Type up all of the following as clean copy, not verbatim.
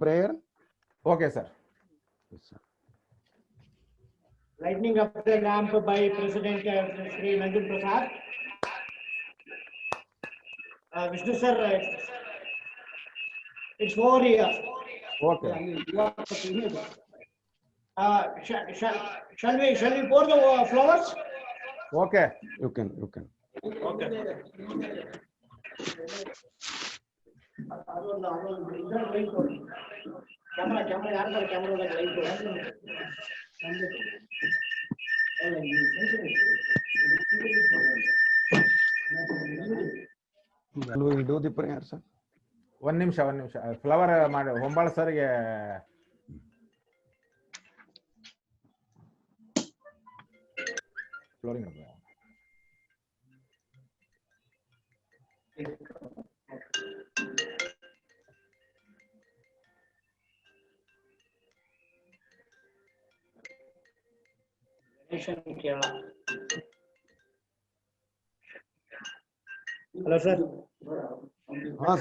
prayer? Okay, sir. Yes, sir. Lighting up the lamp by President Sri Nandan Prasad. Vishnu sir, it's over here. Okay. Shall we pour the flowers? Okay. You can. Shall we do the prayer, sir? One ನಿಮಿಷ. Flower ಮಾಡಿ ಹೊಂಬಾಳ ಸರ್ಗೆ flooring. Hello, sir.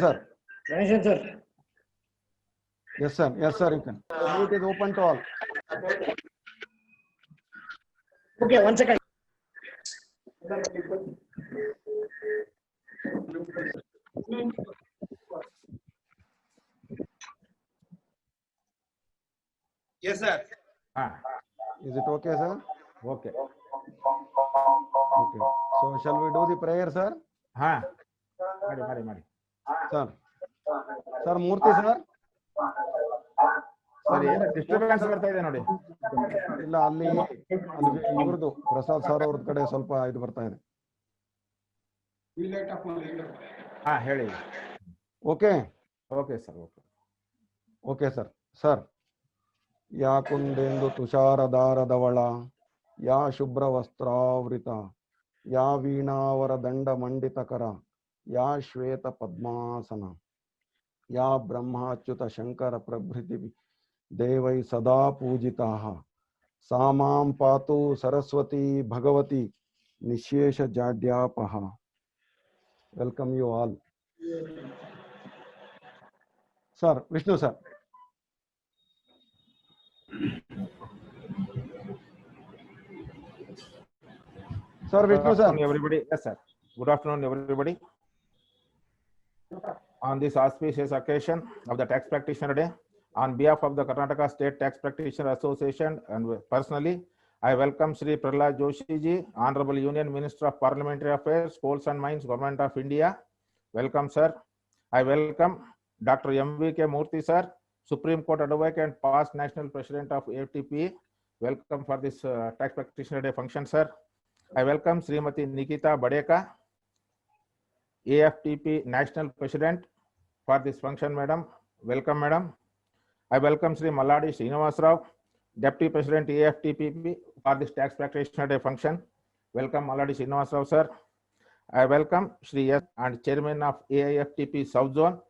Sir. Ganeshan, sir. Yes, sir. You can. It is open to all. Okay, 1 second. Yes, sir. Is it okay, sir? Okay. Okay. So shall we do the prayer, sir? ಮಾಡಿ. Sir, Murthy sir. ಸರಿ, ಏನು disturbance ಬರ್ತಾ ಇದೆ ನೋಡಿ. ಇಲ್ಲ, ಅಲ್ಲಿ ಇವ್ರದ್ದು Prasad sir ಅವ್ರ ಕಡೆ ಸ್ವಲ್ಪ ಇದು ಬರ್ತಾ ಇದೆ. ಹೇಳಿ. Okay sir. Okay sir. Sir, ಯಾ ಕುಂದೆಂದು ತುಷಾರದಾರದವಳ, ಯಾ ಶುಭ್ರ ವಸ್ತ್ರಾವೃತ, ಯಾ ವೀಣಾವರ ದಂಡ ಮಂಡಿತಕರ, ಯಾ ಶ್ವೇತ ಪದ್ಮಾಸನ, ಯಾ ಬ್ರಹ್ಮಾಚ್ಯುತ ಶಂಕರ ಪ್ರಭೃತಿ ದೇವೈ ಸದಾ ಪೂಜಿತಾಃ, ಸಾ ಮಾಂ ಪಾತು ಸರಸ್ವತಿ ಭಗವತಿ ನಿಶೇಷ ಜಾಡ್ಯಾಪಹ. Welcome you all. Sir, Vishnu sir. Sir, Vishnu sir. Everybody. Yes, sir. Good afternoon, everybody. On this auspicious occasion of the Tax Practitioner Day, on behalf of the Karnataka State Tax Practitioner Association and personally, I welcome Sri Prahlad Joshi ji, Honorable Union Minister of Parliamentary Affairs, Coals and Mines, Government of India. Welcome, sir. I welcome Dr. M.V.K. Murthy, sir, Supreme Court Advocate and past National President of AFTP. Welcome for this Tax Practitioner Day function, sir. I welcome Srimati Nikita Badeka, AFTP National President, for this function, madam. Welcome, madam. I welcome Sri Malladi Srinivas Rao, Deputy President AFTP, for this Tax Practitioner Day function. Welcome, Malladi Srinivas Rao, sir. I welcome Sri S and Chairman of AIFTP South Zone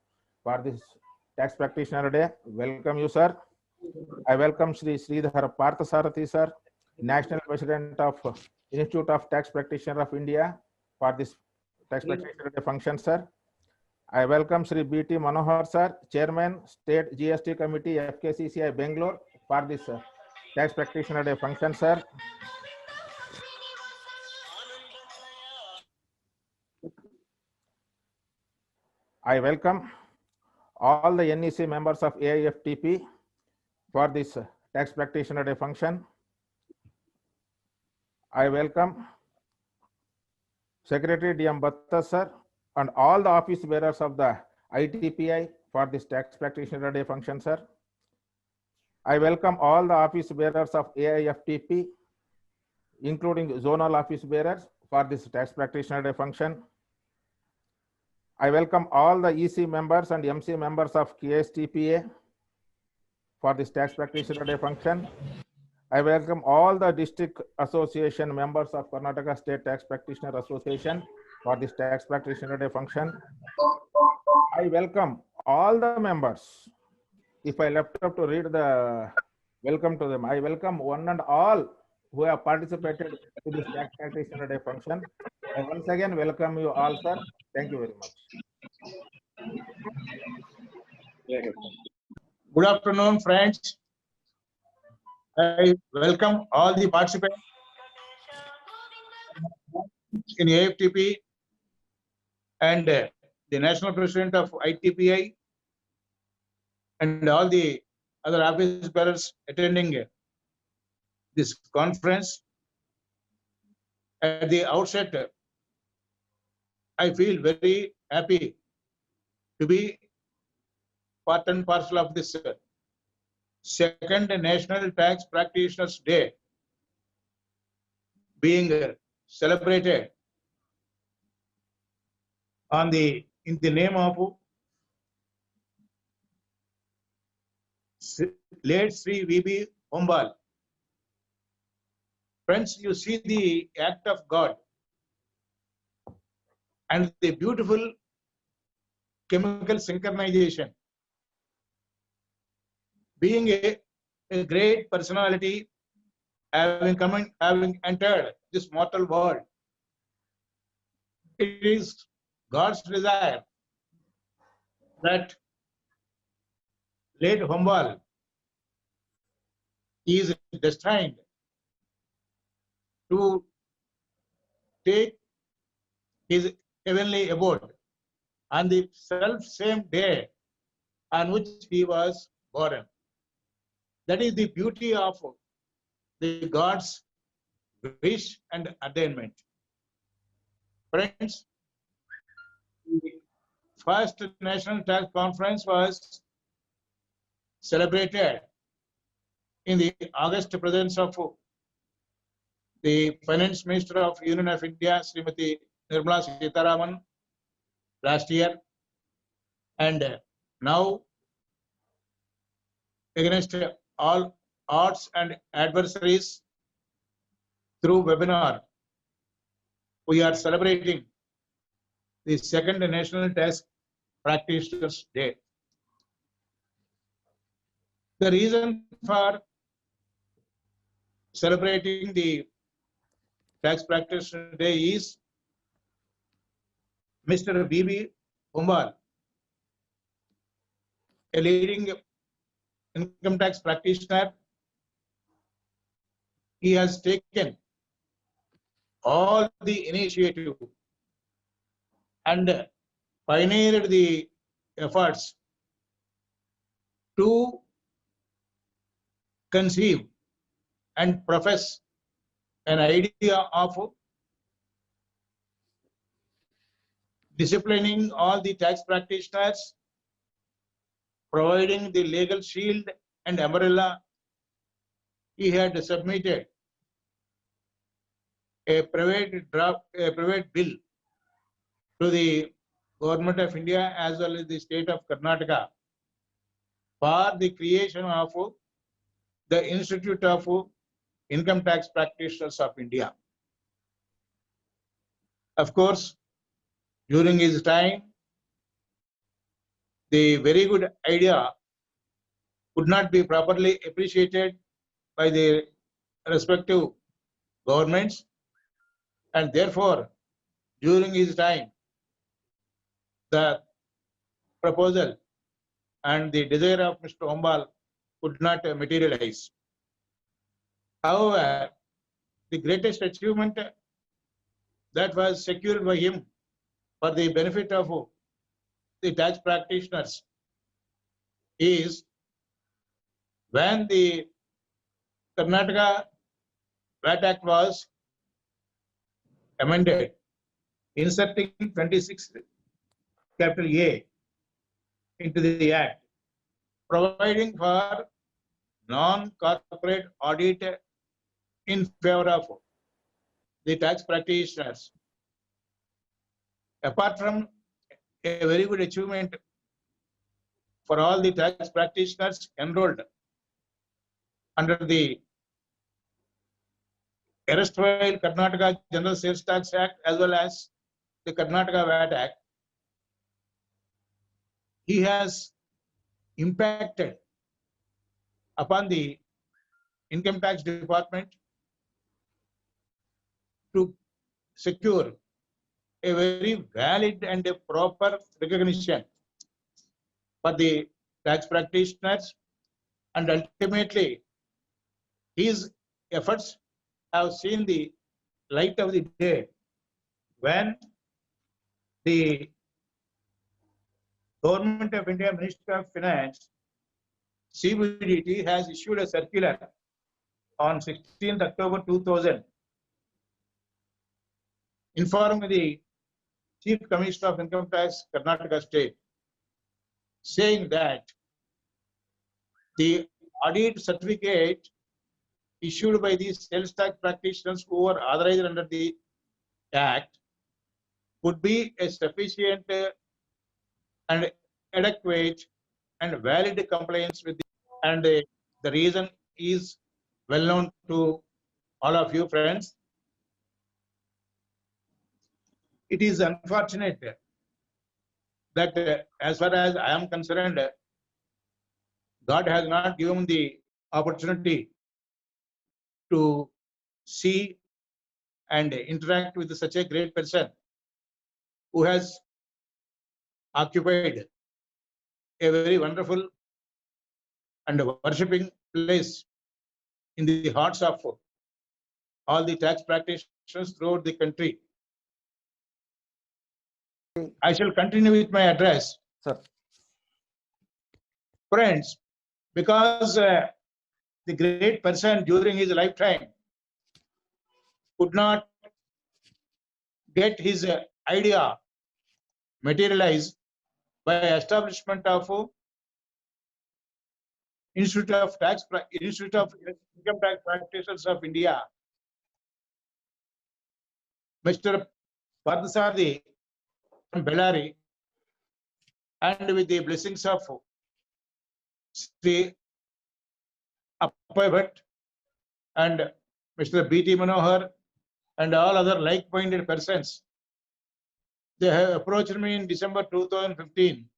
for this Tax Practitioner Day. Welcome you, sir. I welcome Sri Sridhar Parthasarathi, sir, National President of Institute of Tax Practitioner of India, for this Tax Practitioner Day function, sir. I welcome Sri B.T. Manohar, sir, Chairman, State GST Committee, FKCCI Bangalore, for this Tax Practitioner Day function, sir. I welcome all the NEC members of AIFTP for this Tax Practitioner Day function. I welcome Secretary D.M. Bhatta, sir, and all the office bearers of the ITPI for this Tax Practitioner Day function, sir. I welcome all the office bearers of AIFTP, including zonal office bearers, for this Tax Practitioner Day function. I welcome all the EC members and MC members of KSTPA for this Tax Practitioner Day function. I welcome all the district association members of Karnataka State Tax Practitioner Association for this Tax Practitioner Day function. I welcome all the members. If I left up to read the welcome to them, I welcome one and all who have participated to this Tax Practitioner Day function. I once again welcome you all, sir. Thank you very much. Good afternoon, friends. I welcome all the participants in AFTP and the National President of ITPI and all the other office bearers attending this conference. At the outset, I feel very happy to be part and parcel of this second National Tax Practitioners Day being celebrated in the name of late Sri V.B. Hombal. Friends, you see the act of God and the beautiful chemical synchronization. Being a great personality, having entered this mortal world, it is God's desire that late Hombal is destined to take his heavenly abode on the self-same day on which he was born. That is the beauty of the God's wish and attainment. Friends, the first National Tax Conference was celebrated in the august presence of the Finance Minister of Union of India, Srimati Nirmala Sitharaman, last year, and now against all odds and adversaries through webinar, we are celebrating the second National Tax Practitioners Day. The reason for celebrating the Tax Practitioner Day is Mr. V.B. Hombal, a leading income tax practitioner. He has taken all the initiative and pioneered the efforts to conceive and profess an idea of disciplining all the tax practitioners, providing the legal shield and umbrella. He had submitted a private bill to the Government of India as well as the state of Karnataka for the creation of the Institute of Income Tax Practitioners of India. Of course, during his time, the very good idea could not be properly appreciated by the respective governments, and therefore, during his time, the proposal and the desire of Mr. Hombal could not materialize. However, the greatest achievement that was secured by him for the benefit of the tax practitioners is when the Karnataka VAT Act was amended, inserting 26 capital A into the Act, providing for non-corporate audit in favor of the tax practitioners. Apart from a very good achievement for all the tax practitioners enrolled under the erstwhile Karnataka General Sales Tax Act as well as the Karnataka VAT Act, he has impacted upon the income tax department to secure a very valid and a proper recognition for the tax practitioners and ultimately his efforts have seen the light of the day when the Government of India Ministry of Finance, CBDT, has issued a circular on 16th October 2000 informing the Chief Commissioner of Income Tax, Karnataka State, saying that the audit certificate issued by the sales tax practitioners who are authorized under the Act would be a sufficient and adequate and valid compliance with and the reason is well known to all of you friends. It is unfortunate that as far as I am concerned, God has not given the opportunity to see and interact with such a great person who has occupied a very wonderful and worshipping place in the hearts of all the tax practitioners throughout the country. I shall continue with my address. Sir. Friends, because the great person during his lifetime could not get his idea materialized by establishment of Institute of Income Tax Practitioners of India, Mr. Parthasarathi from Bellary, and with the blessings of Sri Appay Bhatt and Mr. B.T. Manohar and all other like-minded persons, they have approached me in December 2015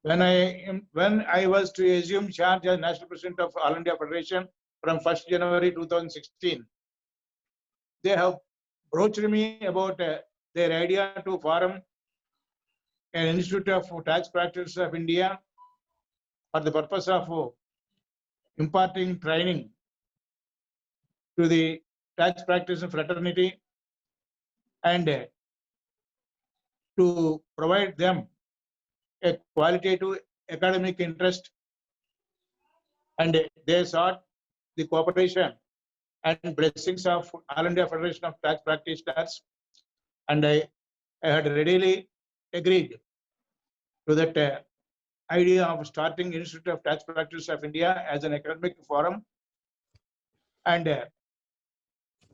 when I was to assume charge as National President of All India Federation from 1st January 2016. They have approached me about their idea to form an Institute of Tax Practitioners of India for the purpose of imparting training to the tax practitioner fraternity and to provide them a qualitative academic interest, and they sought the cooperation and blessings of All India Federation of Tax Practitioners, and I had readily agreed to that idea of starting Institute of Tax Practitioners of India as an academic forum, and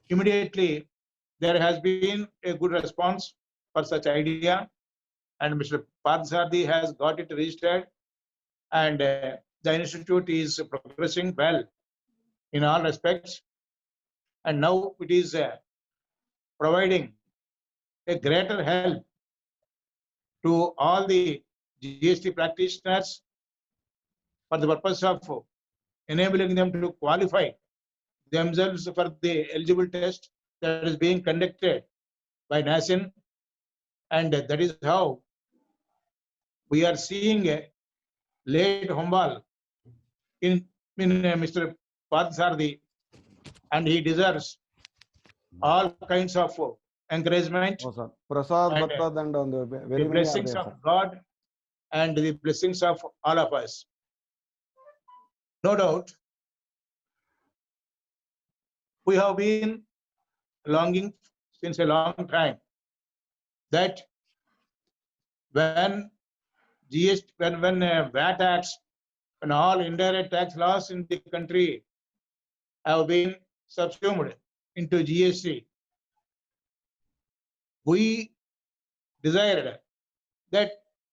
immediately there has been a good response for such idea, and Mr. Parthasarathi has got it registered, and the institute is progressing well in all respects, and now it is providing a greater help to all the GST practitioners for the purpose of enabling them to qualify themselves for the eligible test that is being conducted by NACIN, and that is how we are seeing a late Hombal in Mr. Parthasarathi, and he deserves all kinds of encouragement. Oh, sir. Prasad And, Bhattad and on the very The many are blessings there, of sir. God and the blessings of all of us. No doubt, we have been longing since a long time that when GST, when VAT acts and all indirect tax laws in the country have been subsumed into GST, we desired that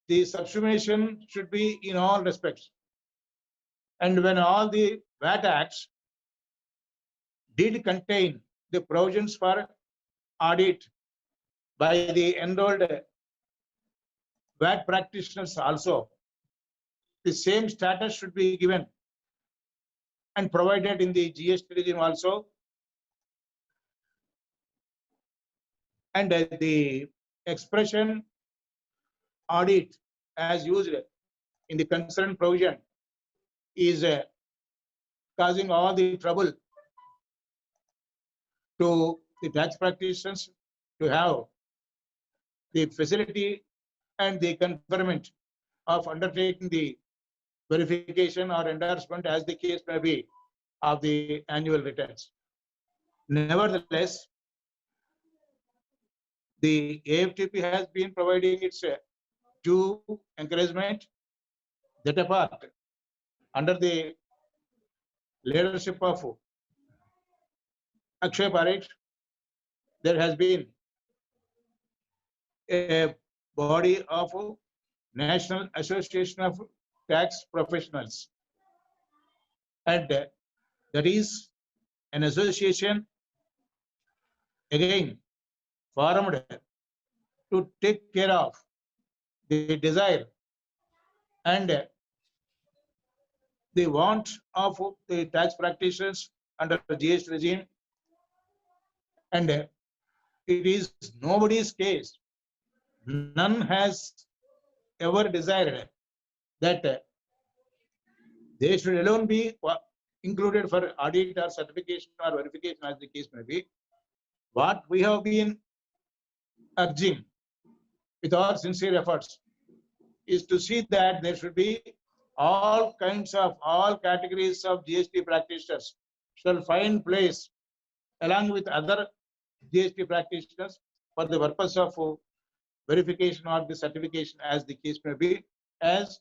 the subsumation should be in all respects. And when all the VAT acts did contain the provisions for audit by the enrolled VAT practitioners also, the same status should be given and provided in the GST regime also. And the expression audit as used in the concerned provision is causing all the trouble to the tax practitioners to have the facility and the conferment of undertaking the verification or endorsement, as the case may be, of the annual returns. Nevertheless, the AFTP has been providing its due encouragement. That apart, under the leadership of Akshay Parekh, there has been a body of National Association of Tax Professionals, and that is an association again formed to take care of the desire and the want of the tax practitioners under the GST regime, and it is nobody's case. None has ever desired that they should alone be included for audit or certification or verification, as the case may be. What we have been urging with our sincere efforts is to see that there should be all categories of GST practitioners shall find place along with other GST practitioners for the purpose of verification or the certification, as the case may be, as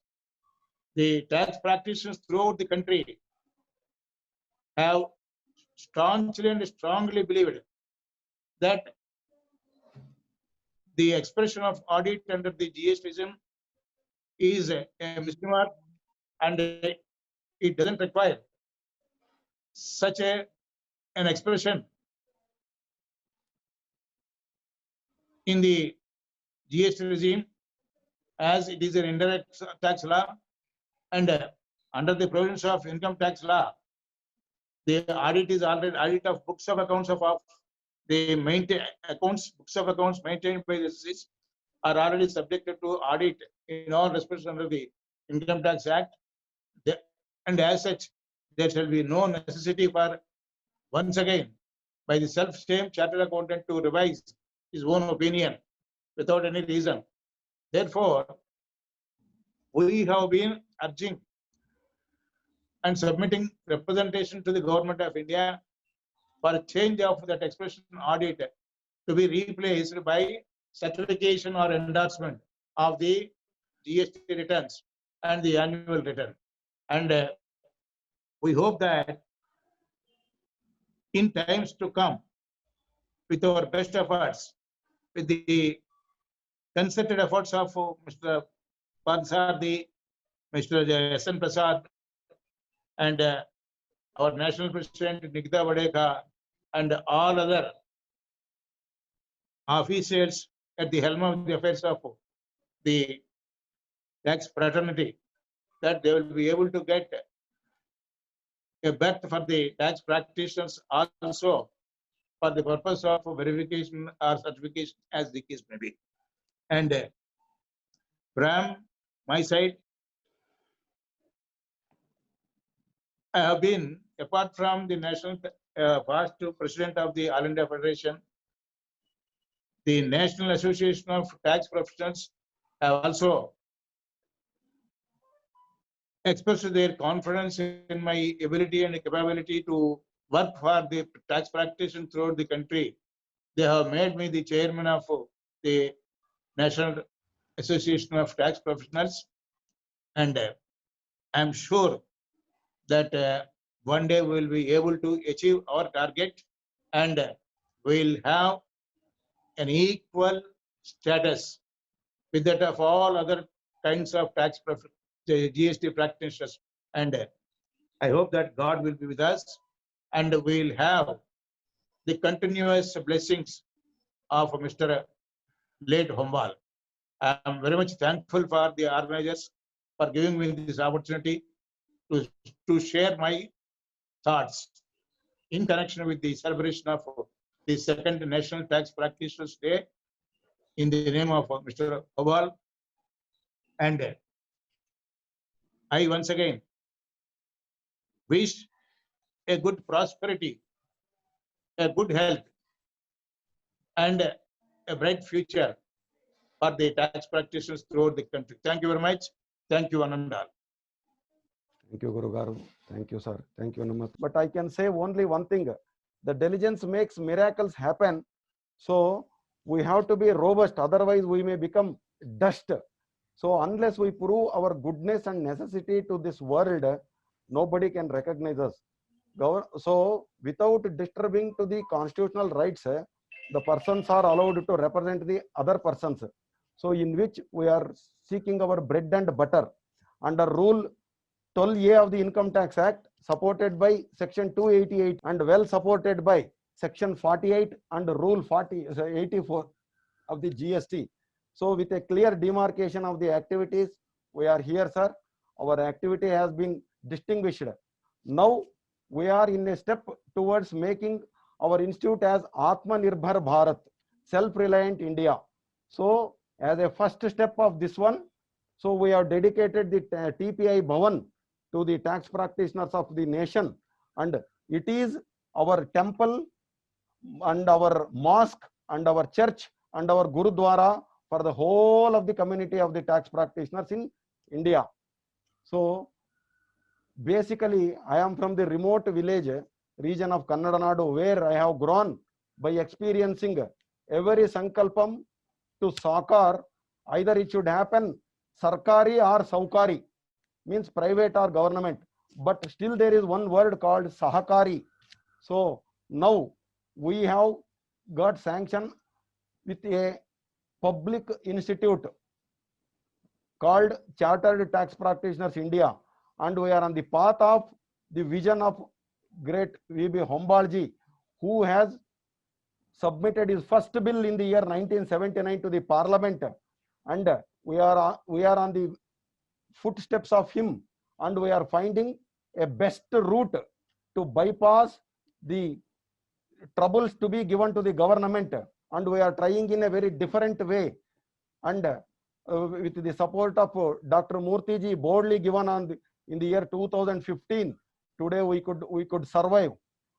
the tax practitioners throughout the country have staunchly and strongly believed that the expression of audit under the GST regime is a misnomer, and it doesn't require such an expression in the GST regime, as it is an indirect tax law, and under the provisions of income tax law, the audit is already audit of books of accounts of the books of accounts maintained by the SECs are already subjected to audit in all respects under the Income Tax Act, and as such, there shall be no necessity for, once again, by the self-same chartered accountant to revise his own opinion without any reason. Therefore, we have been urging and submitting representation to the Government of India for a change of that expression audit to be replaced by certification or endorsement of the GST returns and the annual return. And we hope that in times to come, with our best efforts, with the concerted efforts of Mr. Pansardi, Mr. S.N. Prasad, and our National President Nikita Vadeka, and all other officials at the helm of the affairs of the tax fraternity, that they will be able to get a berth for the tax practitioners also for the purpose of verification or certification, as the case may be. And from my side, I have been, apart from the national past president of the All India Federation, the National Association of Tax Professionals have also expressed their confidence in my ability and capability to work for the tax practitioners throughout the country. They have made me the chairman of the National Association of Tax Professionals, and I am sure that one day we will be able to achieve our target, and we will have an equal status with that of all other kinds of tax GST practitioners. And I hope that God will be with us, and we will have the continuous blessings of Mr. Late Hombal. I am very much thankful for the organizers for giving me this opportunity to share my thoughts in connection with the celebration of the second National Tax Practitioners Day in the name of Mr. Hombal. And I once again wish a good prosperity, a good health, and a bright future for the tax practitioners throughout the country. Thank you very much. Thank you, one and all. Thank you, Guru Garu. Thank you, sir. Thank you, Namat. But I can say only one thing. The diligence makes miracles happen. So we have to be robust. Otherwise, we may become dust. So unless we prove our goodness and necessity to this world, nobody can recognize us. So without disturbing to the constitutional rights, the persons are allowed to represent the other persons. So in which we are seeking our bread and butter under Rule 12A of the Income Tax Act, supported by Section 288 and well supported by Section 48 and Rule 84 of the GST. So with a clear demarcation of the activities, we are here, sir. Our activity has been distinguished. Now we are in a step towards making our institute as Atmanirbhar Bharat, self-reliant India. So as a first step of this one, so we have dedicated the TPI Bhavan to the tax practitioners of the nation, and it is our temple and our mosque and our church and our Gurudwara for the whole of the community of the tax practitioners in India. So basically, I am from the remote village region of Kannada Nadu, where I have grown by experiencing every sankalpam to sakar. Either it should happen sarkari or saukari, means private or government, but still there is one word called sahakari. So now we have got sanction with a public institute called Chartered Tax Practitioners India, and we are on the path of the vision of great V.B. Hombalji, who has submitted his first bill in the year 1979 to the Parliament, and we are on the footsteps of him, and we are finding a best route to bypass the troubles to be given to the government, and we are trying in a very different way, and with the support of Dr. Murthy ji, boldly given in the year 2015, today we could survive.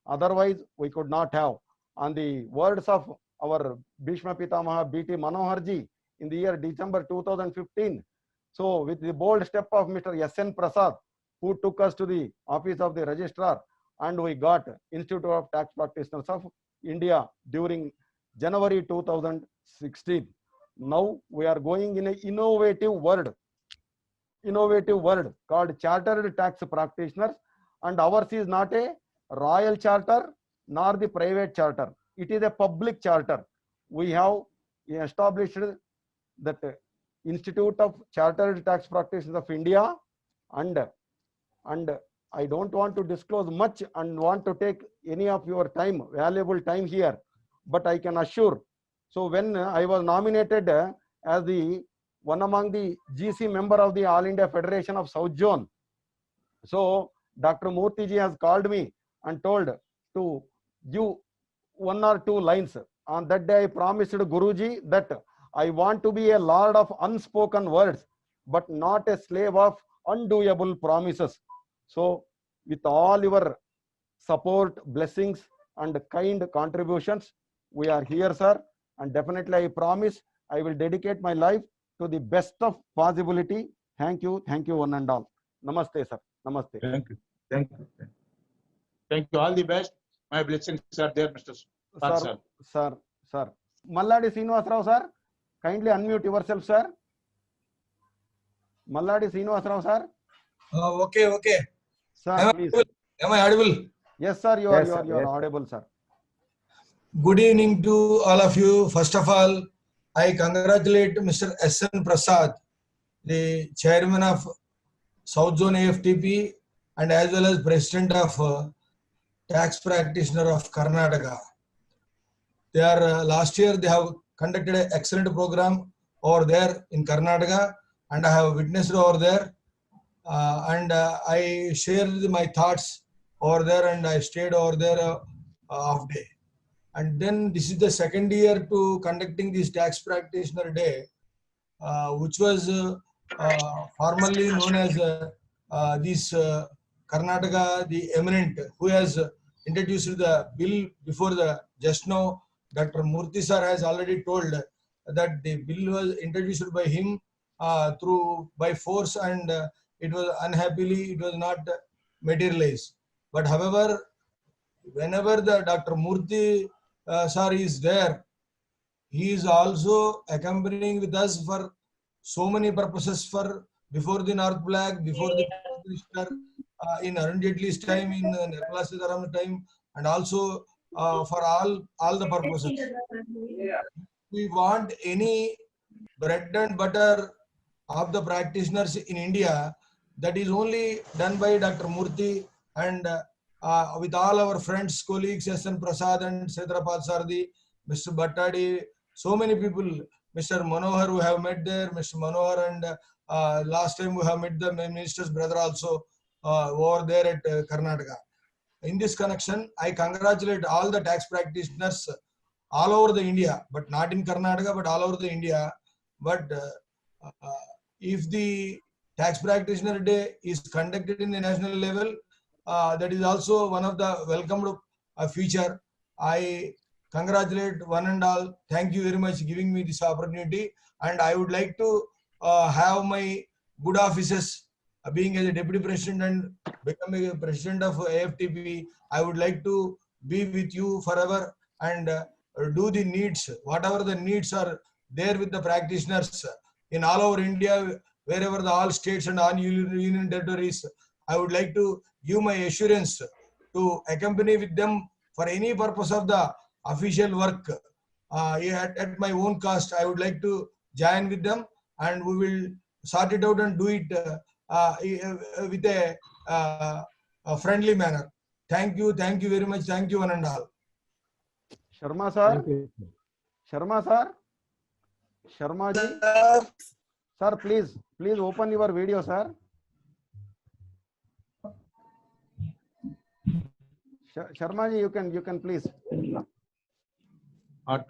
Otherwise we could not have. On the words of our Bhishma Pitamaha B.T. Manohar ji in the year December 2015, so with the bold step of Mr. S.N. Prasad, who took us to the office of the registrar, and we got Institute of Tax Practitioners of India during January 2016. Now we are going in an innovative world called Chartered Tax Practitioners, and ours is not a royal charter nor the private charter. It is a public charter. We have established that Institute of Chartered Tax Practitioners of India, and I don't want to disclose much and want to take any of your time, valuable time here, but I can assure. So when I was nominated as the one among the GC member of the All India Federation of South Zone, so Dr. Murthy ji has called me and told to give 1 or 2 lines. On that day I promised Guruji that I want to be a lord of unspoken words, but not a slave of undoable promises. So with all your support, blessings and kind contributions, we are here, sir, and definitely I promise I will dedicate my life to the best of possibility. Thank you one and all. Namaste, sir. Namaste. Thank you. Thank you. Thank you. All the best. My blessings are there, Mr. Sir. Malladi Srinivas Rao, sir. Kindly unmute yourself, sir. Malladi Srinivas Rao, sir. Okay. Sir, please. Am I audible? Yes, sir. You are audible, sir. Good evening to all of you. First of all, I congratulate Mr. S.N. Prasad, the chairman of South Zone AFTP and as well as president of Tax Practitioner of Karnataka. They are last year they have conducted an excellent program over there in Karnataka, and I have witnessed over there, and I shared my thoughts over there, and I stayed over there half day. And then this is the second year to conducting this Tax Practitioner Day, which was formerly known as this Karnataka, the eminent, who has introduced the bill before the just now. Dr. Murthy sir has already told that the bill was introduced by him by force, and it was unhappily it was not materialized. But however, whenever the Dr. Murthy sir is there, he is also accompanying with us for so many purposes, for before the North Flag, before the Minister, in Arun Jaitley's time, in Nirmala Sitharaman's time, and also for all the purposes. We want any bread and butter of the practitioners in India, that is only done by Dr. Murthy, and with all our friends, colleagues, S.N. Prasad and Setrapal Sardi, Mr. Bhattadi, so many people, Mr. Manohar, who have met there, Mr. Manohar, and last time we have met the minister's brother also over there at Karnataka. In this connection, I congratulate all the tax practitioners all over the India, but not in Karnataka, but all over the India. But if the tax practitioner day is conducted in the national level, that is also one of the welcomed feature. I congratulate one and all. Thank you very much giving me this opportunity. And I would like to have my good offices, being as a deputy president and becoming a president of AFTP. I would like to be with you forever and do the needs, whatever the needs are there with the practitioners in all over India, wherever the all states and all union territories. I would like to give my assurance to accompany with them for any purpose of the official work at my own cost. I would like to join with them, and we will sort it out and do it with a friendly manner. Thank you very much. Thank you one and all. Sharma sir, Sharma sir, Sharma ji, sir, please open your video, sir. Sharma ji, you can please. What?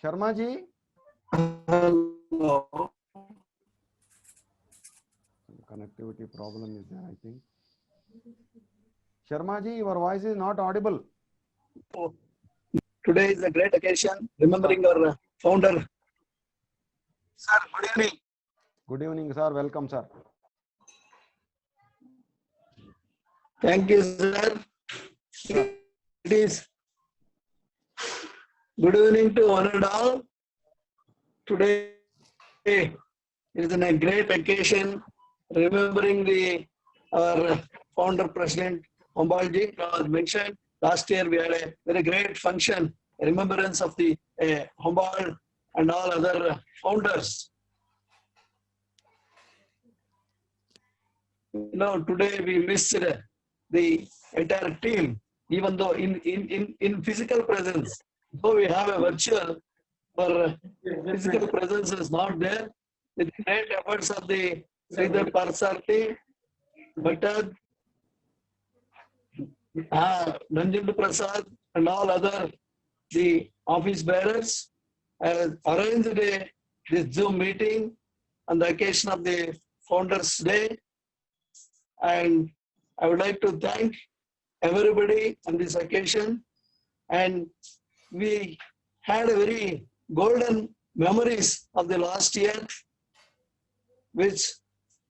Sharma ji. Connectivity problem is there, I think. Sharma ji, your voice is not audible. Today is a great occasion, remembering our founder. Sir, good evening. Good evening, sir. Welcome, sir. Thank you, sir. It is good evening to one and all. Today is a great occasion, remembering our founder president Hombalji. As mentioned, last year we had a very great function, remembrance of the Hombal and all other founders. Today we missed the entire team, even though in physical presence, though we have a virtual, but physical presence is not there. With great efforts of the Sridhar Parsarthi, Bhattad, Nanjundu Prasad, and all other the office bearers arranged this Zoom meeting on the occasion of the Founders Day. And I would like to thank everybody on this occasion. And we had a very golden memories of the last year, which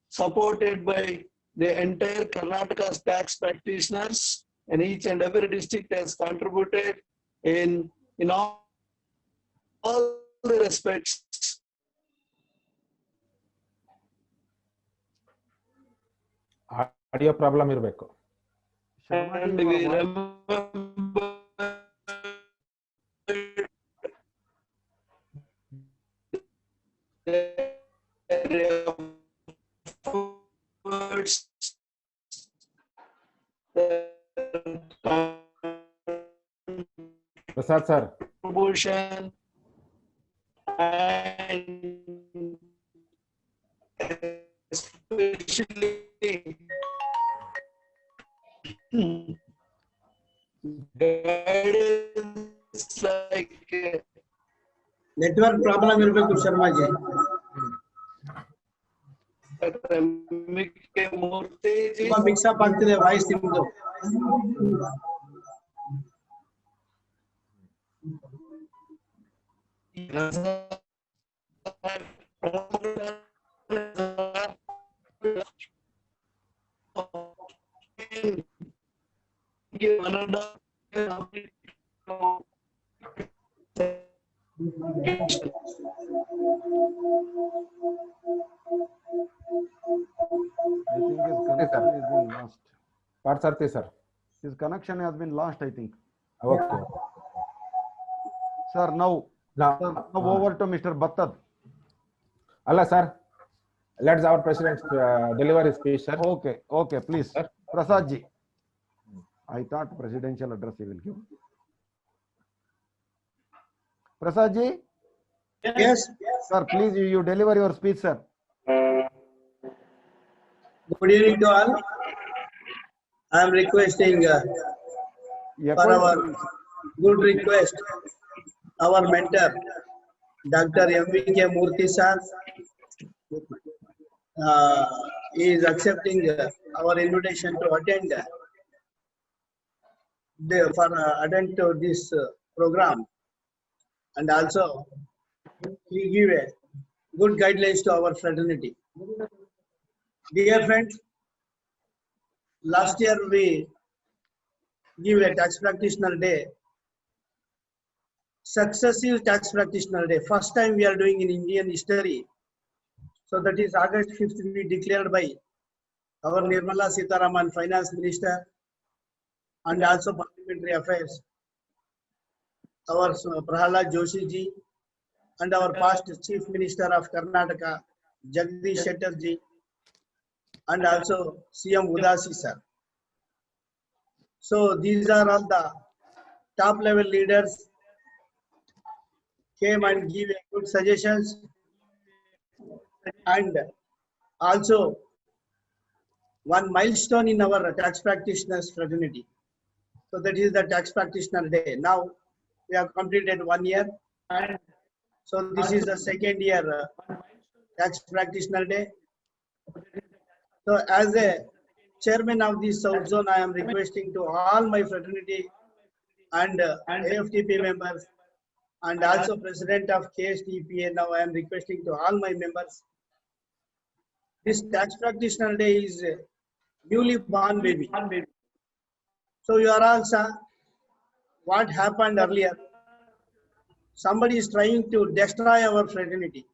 supported by the entire Karnataka's tax practitioners, and each and every district has contributed in all the respects. Audio problem irbeku. And we remember efforts, Prasad sir. contribution, and especially guidance like Network problem irbeku Sharma ji. M.K. Murthy ji. Mix up ಆಗ್ತಿದೆ voice ನಿಮ್ದು. I think his connection has been lost. Parsarthi sir. His connection has been lost, I think. Okay. Sir, now Now, over to Mr. Battad. Allah sir, let's our president deliver his speech, sir. Okay, okay, please. Sir. Prasad ji. I thought presidential address he will give. Prasad ji, Yes. sir, please you deliver your speech, sir. Good evening to all. I am requesting for our good request, our mentor, Dr. M.V.K. Murthy sir, is accepting our invitation to attend attend to this program, and also he give a good guidelines to our fraternity. Dear friends, last year we give a tax practitioner day, successive tax practitioner day. First time we are doing in Indian history. So that is August 5th we declared by our Nirmala Sitharaman, Finance Minister, and also Parliamentary Affairs, our Prahalad Joshi ji, and our past Chief Minister of Karnataka, Jagdish Shettar ji, and also CM Udasi sir. So these are all the top level leaders came and give good suggestions, and also one milestone in our tax practitioners fraternity. So that is the tax practitioner day. Now we have completed 1 year, and so this is the second year tax practitioner day. So as a chairman of this South Zone, I am requesting to all my fraternity and AFTP members, and also president of KSTPA. Now I am requesting to all my members. This tax practitioner day is a newly born baby. So you are also what happened earlier. Somebody is trying to destroy our fraternity.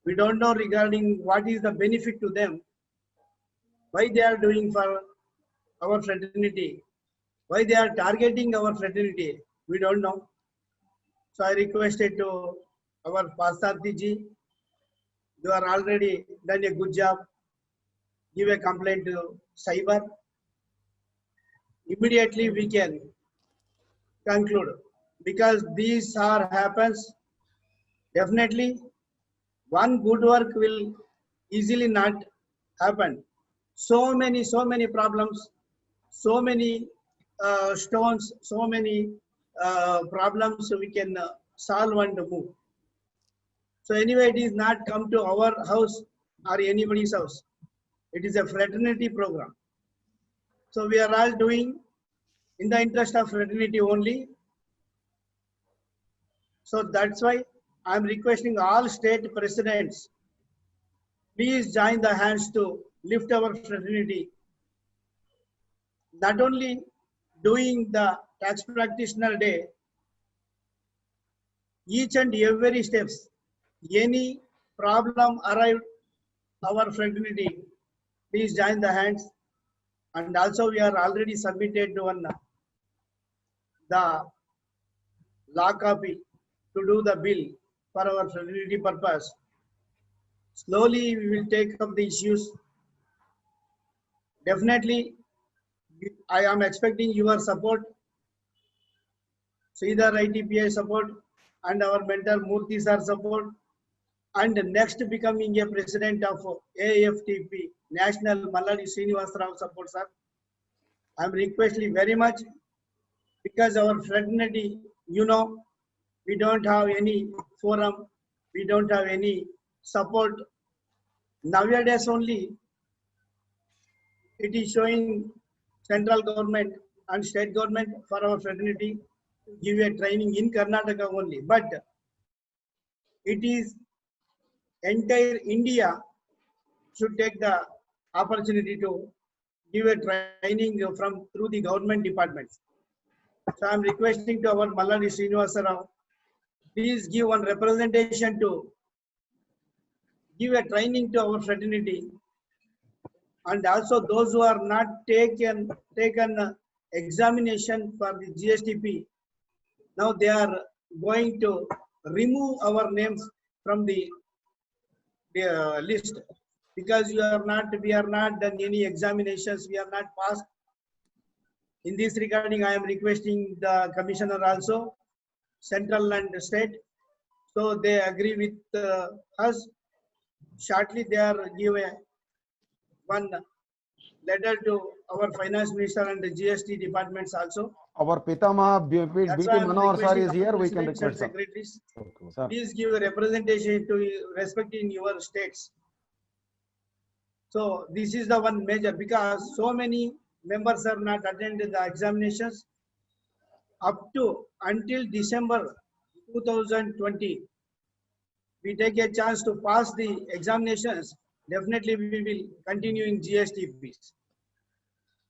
We don't know regarding what is the benefit to them, why they are doing for our fraternity, why they are targeting our fraternity, we don't know. So I requested to our Parsarthi ji, you are already done a good job, give a complaint to cyber. Immediately we can conclude, because these are happens, definitely one good work will easily not happen. So many problems, so many stones, so many problems we can solve and move. So anyway, it is not come to our house or anybody's house. It is a fraternity program. So we are all doing in the interest of fraternity only. So that's why I am requesting all state presidents, please join the hands to lift our fraternity. Not only doing the tax practitioner day, each and every steps, any problem arrived our fraternity, please join the hands. And also we are already submitted to the law copy to do the bill for our fraternity purpose. Slowly we will take up the issues. Definitely I am expecting your support, Sridhar ITPI support, and our mentor Murthy sir support, and next becoming a president of AFTP National, Malladi Srinivas Rao support sir. I am requesting very much, because our fraternity, you know, we don't have any forum, we don't have any support nowadays only it is showing central government and state government for our fraternity to give a training in Karnataka only. But it is entire India should take the opportunity to give a training from through the government departments. So I am requesting to our Malladi Srinivasa Rao, please give one representation to give a training to our fraternity, and also those who are not taken examination for the GSTP, now they are going to remove our names from the list, because we are not done any examinations, we are not passed. In this regarding, I am requesting the commissioner also, central and state, so they agree with us. Shortly they are give one letter to our finance minister and the GST departments also. Our Pitama BT That's why I'm Manohar sir requesting is here, our we can presidents and request sir. secretaries, Sir. please give a representation to respect in your states. So this is the one major, because so many members are not attended the examinations up to until December 2020. We take a chance to pass the examinations, definitely we will continue in GSTPs.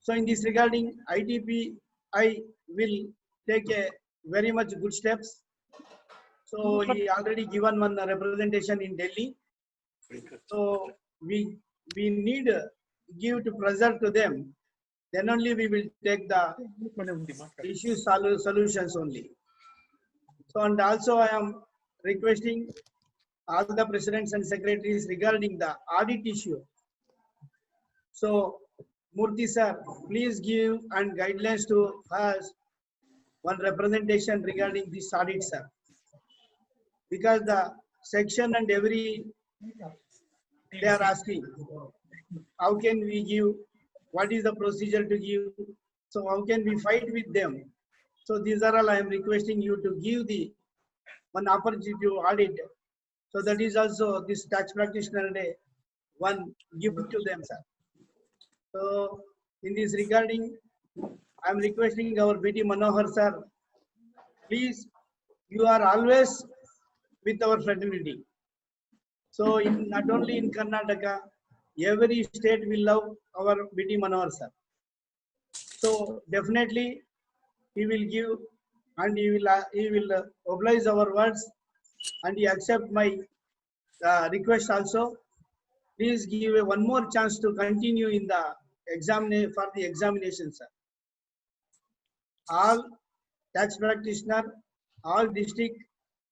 So in this regarding, ITP, I will take a very much good steps. So he already given one representation in Delhi. So we need give to pressure to them. Then only we will take the issue solutions only. So and also I am requesting all the presidents and secretaries regarding the audit issue. So Murthy sir, please give and guidelines to us one representation regarding this audit, sir. Because the section and every they are asking, how can we give, what is the procedure to give, so how can we fight with them? So these are all I am requesting you to give the one opportunity to audit. So that is also this tax practitioner day, one give to them, sir. So in this regarding, I am requesting our BT Manohar sir, please, you are always with our fraternity. So in not only in Karnataka, every state will love our BT Manohar sir. So definitely he will give and he will oblige our words, and he accept my request also. Please give one more chance to continue in the for the examination, sir. All tax practitioner, all district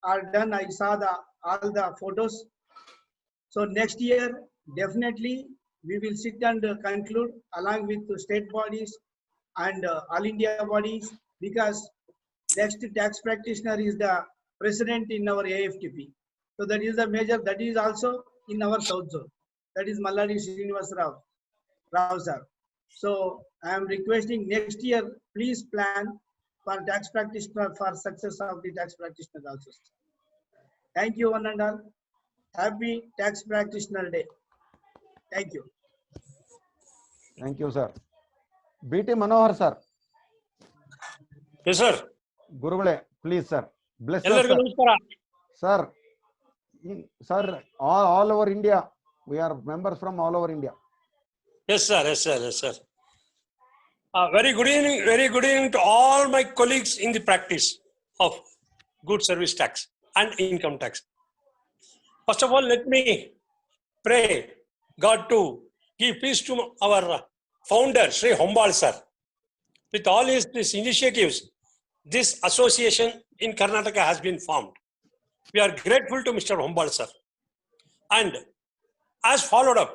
are done. I saw all the photos. So next year, definitely we will sit and conclude along with the state bodies and all India bodies, because next tax practitioner is the president in our AFTP. So that is the major, that is also in our South Zone. That is Malladi Srinivasa Rao sir. So I am requesting next year, please plan for tax practitioner, for success of the tax practitioner also. Thank you one and all. Happy Tax Practitioner Day. Thank you. Thank you, sir. BT Manohar sir. Yes, sir. Guruvale, please, sir. Bless us, ಎಲ್ಲರಿಗೂ sir. ನಮಸ್ಕಾರ. Sir, sir, all over India, we are members from all over India. Yes, sir. Yes, sir. Yes, sir. Very good evening to all my colleagues in the practice of good service tax and income tax. First of all, let me pray God to give peace to our founder, Sri Hombal sir. With all these initiatives, this association in Karnataka has been formed. We are grateful to Mr. Hombal sir. And as followed up,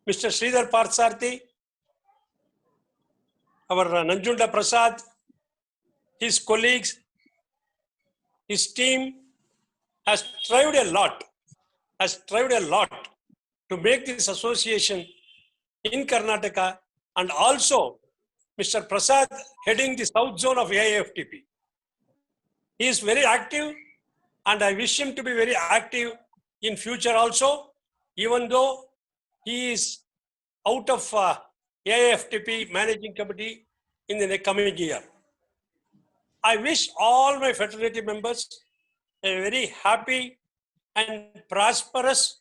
Mr. Sridhar Parthasarathy, our Nanjunda Prasad, his colleagues, his team has strived a lot to make this association in Karnataka, and also Mr. Prasad heading the South Zone of AIFTP. He is very active, and I wish him to be very active in future also. even though he is out of AIFTP managing committee in the coming year. I wish all my fraternity members a very happy and prosperous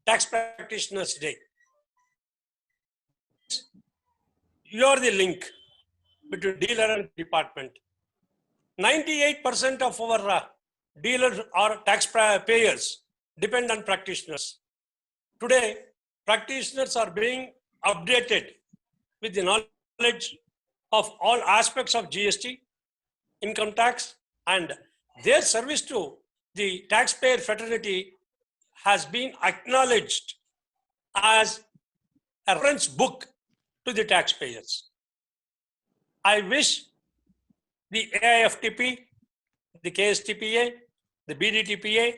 Tax Practitioners Day. You are the link between dealer and department. 98% of our dealers or tax payers depend on practitioners. Today, practitioners are being updated with the knowledge of all aspects of GST, income tax, and their service to the taxpayer fraternity has been acknowledged as a reference book to the taxpayers. I wish the AIFTP, the KSTPA, the BDTPA,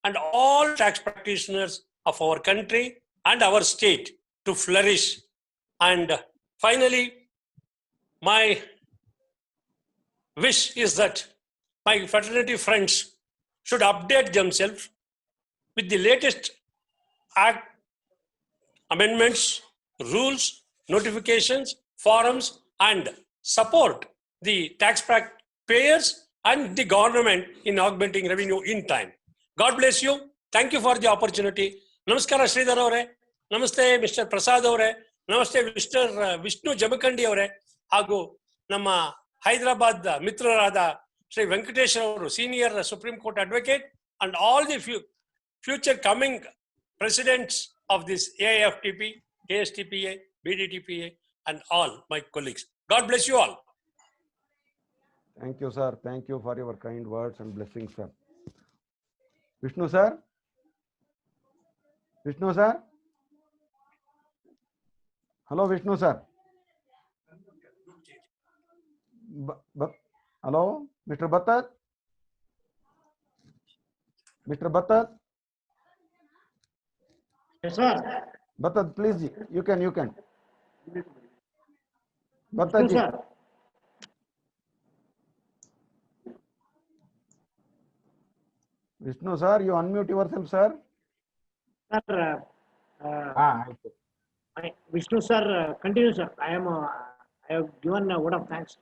and all tax practitioners of our country and our state to flourish. And finally, my wish is that my fraternity friends should update themselves with the latest act, amendments, rules, notifications, forums, and support the taxpayers and the government in augmenting revenue in time. God bless you. Thank you for the opportunity. Namaskara Sridhar avare. Namaste Mr. Prasad avare. Namaste Mr. Vishnu Jamakandi avare. Hagu nama Hyderabad mitrarada Sri Venkatesh avaru, Senior Supreme Court Advocate, and all the future coming presidents of this AIFTP, KSTPA, BDTPA, and all my colleagues. God bless you all. Thank you, sir. Thank you for your kind words and blessings, sir. Vishnu, sir? Vishnu, sir? Hello, Vishnu, sir? Hello, Mr. Bhattat? Mr. Bhattat? Yes, sir. Bhattat, please, you can. Yes, Bhattat ji. sir. Vishnu, sir, you unmute yourself, sir. Sir, ಆಯ್ತು. Vishnu, sir, continue, sir. I have given a word of thanks.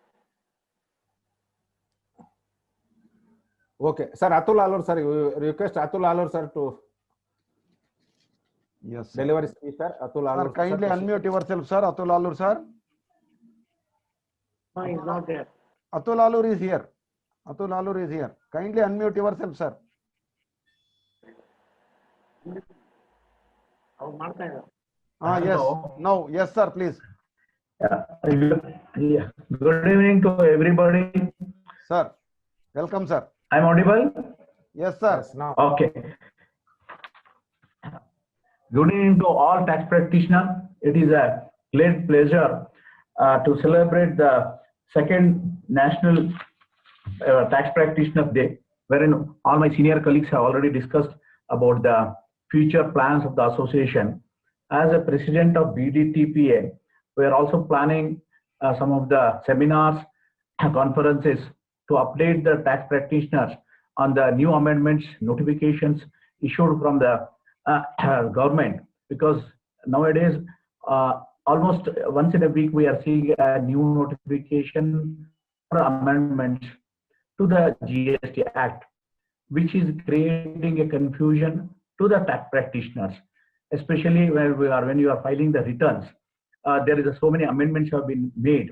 Okay, sir, Atul Alur, sir, you request Atul Alur, sir, to Yes, sir. deliver his speech, sir. Atul Sir, Alur. kindly unmute yourself, sir. Atul Alur, sir. No, he's not there. Atul Alur is here. Atul Alur is here. Kindly unmute yourself, sir. ಅವ್ರು ಮಾಡ್ತಾ ಇದ್ದಾರೆ. Yes. No, yes, sir, please. Yeah. Good evening to everybody. Sir, welcome, sir. I'm audible? Yes, sir. Yes, now. Okay. Good evening to all tax practitioners. It is a great pleasure to celebrate the second National Tax Practitioners Day, wherein all my senior colleagues have already discussed about the future plans of the association. As a president of BDTPA, we are also planning some of the seminars, conferences to update the tax practitioners on the new amendments, notifications issued from the government, because nowadays almost once in a week we are seeing a new notification or amendments to the GST Act, which is creating a confusion to the tax practitioners, especially when you are filing the returns. There is so many amendments have been made,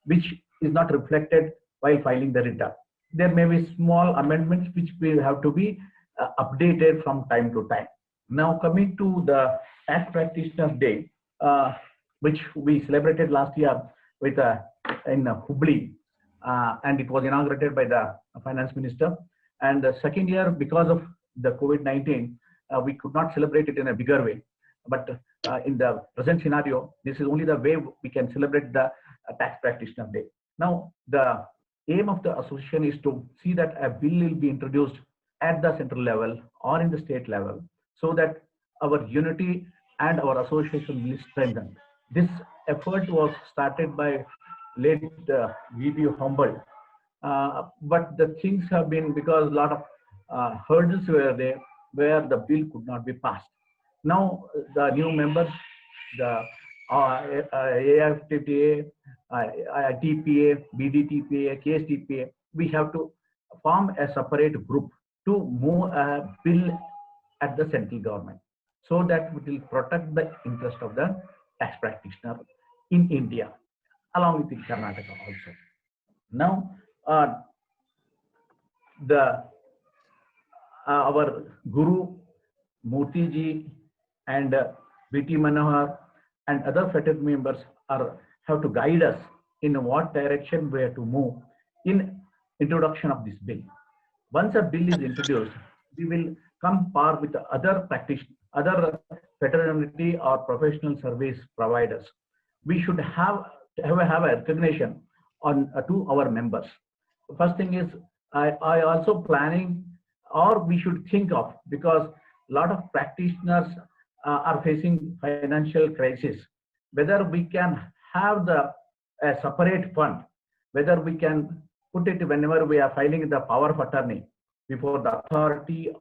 which is not reflected while filing the return. There may be small amendments which will have to be updated from time to time. Now coming to the Tax Practitioners Day, which we celebrated last year with in Hubli, and it was inaugurated by the Finance Minister. And the second year, because of the COVID-19, we could not celebrate it in a bigger way. But in the present scenario, this is only the way we can celebrate the Tax Practitioner Day. Now, the aim of the association is to see that a bill will be introduced at the central level or in the state level, so that our unity and our association will be strengthened. This effort was started by late V.P. Humboldt, but the things have been, because a lot of hurdles were there where the bill could not be passed. Now the new members, the AFTPA, TPA, BDTPA, KSTPA, we have to form a separate group to move a bill at the central government, so that it will protect the interest of the tax practitioner in India, along with Karnataka also. Now, our Guru Murthy ji and B.T. Manohar and other fraternity members have to guide us in what direction we have to move in introduction of this bill. Once a bill is introduced, we will come par with other practitioners, other fraternity or professional service providers. We should have a recognition on to our members. First thing is, I also planning, or we should think of, because a lot of practitioners are facing financial crisis, whether we can have a separate fund, whether we can put it whenever we are filing the power of attorney before the authority,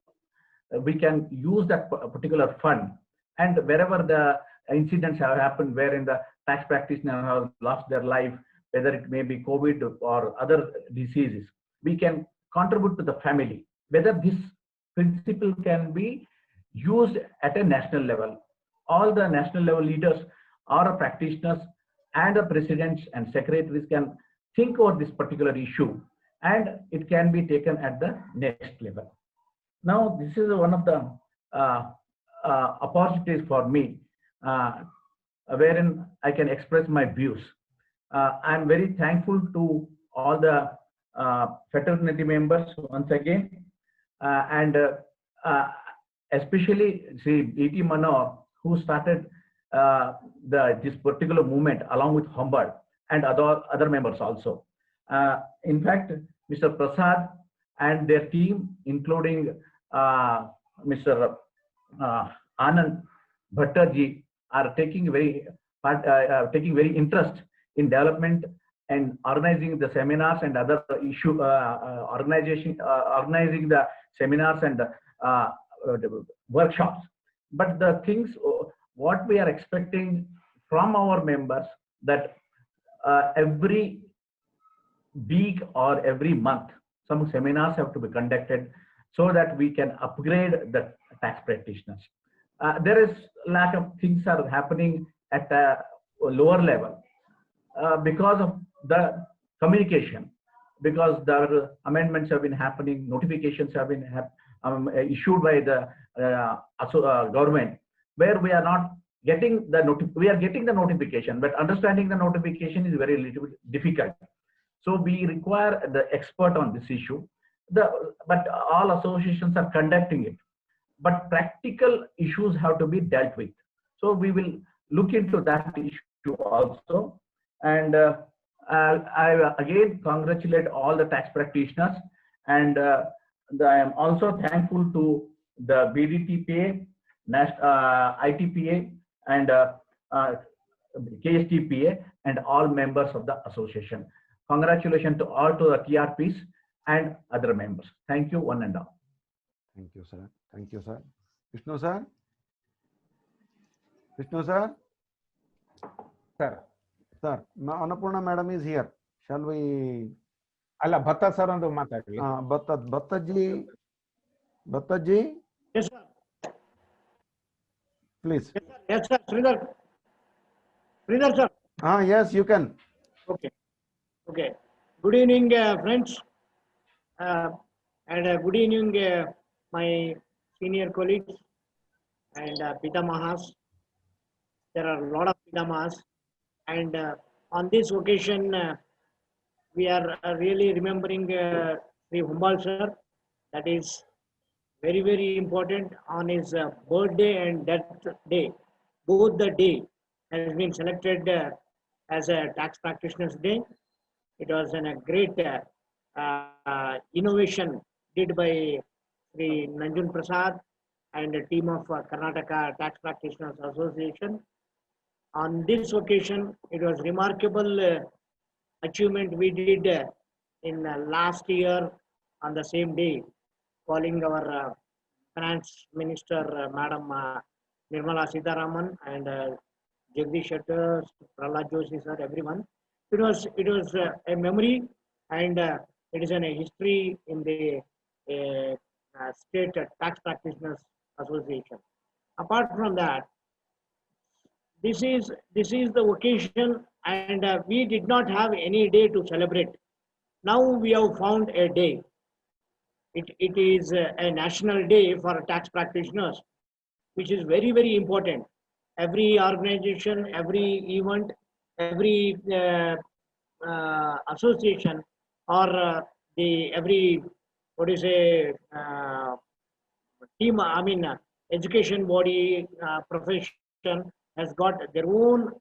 we can use that particular fund, and wherever the incidents have happened wherein the tax practitioner has lost their life, whether it may be COVID or other diseases, we can contribute to the family. Whether this principle can be used at a national level. All the national level leaders or practitioners and the presidents and secretaries can think about this particular issue, and it can be taken at the next level. Now, this is one of the opportunities for me wherein I can express my views. I'm very thankful to all the fraternity members once again, and especially Sri B.T. Manohar, who started this particular movement along with Humbert and other members also. In fact, Mr. Prasad and their team, including Mr. Anand Bhattarji, are taking very interest in development and organizing the seminars and other issue organizing the seminars and workshops. But the things what we are expecting from our members, that every week or every month some seminars have to be conducted, so that we can upgrade the tax practitioners. There is lack of things are happening at a lower level because of the communication, because the amendments have been happening, notifications have been issued by the government, where we are not getting we are getting the notification, but understanding the notification is very little bit difficult. So we require the expert on this issue. But all associations are conducting it. But practical issues have to be dealt with. So we will look into that issue also. And I again congratulate all the tax practitioners, and I am also thankful to the BDTPA, ITPA, and KSTPA, and all members of the association. Congratulations to all to the TRPs and other members. Thank you, one and all. Thank you, sir. Thank you, sir. Vishnu, sir? Vishnu, sir? Sir. Sir, Annapurna madam is here. Shall we? Allah, Bhatta sir on the matagli. Bhattaji? Yes, sir. Please. Yes, sir. Sridhar. Sridhar, sir. Yes, you can. Okay. Okay. Good evening, friends. And good evening, my senior colleagues and Pitamahas. There are a lot of Pitamahas. And on this occasion, we are really remembering Sri Humbal sir. That is very, very important. On his birthday and death day, both the day has been selected as a tax practitioners day. It was a great innovation did by Sri Nanjun Prasad and a team of Karnataka Tax Practitioners Association. On this occasion, it was remarkable achievement we did in last year on the same day, calling our Finance Minister, Madam Nirmala Sitharaman and Jagdish Shettar, Prahlad Joshi sir, everyone. It was a memory, and it is a history in the State Tax Practitioners Association. Apart from that, this is the occasion, and we did not have any day to celebrate. Now we have found a day. It is a national day for tax practitioners, which is very, very important. Every organization, every event, every association, or the every, what do you say, team, I mean, education body, profession has got their own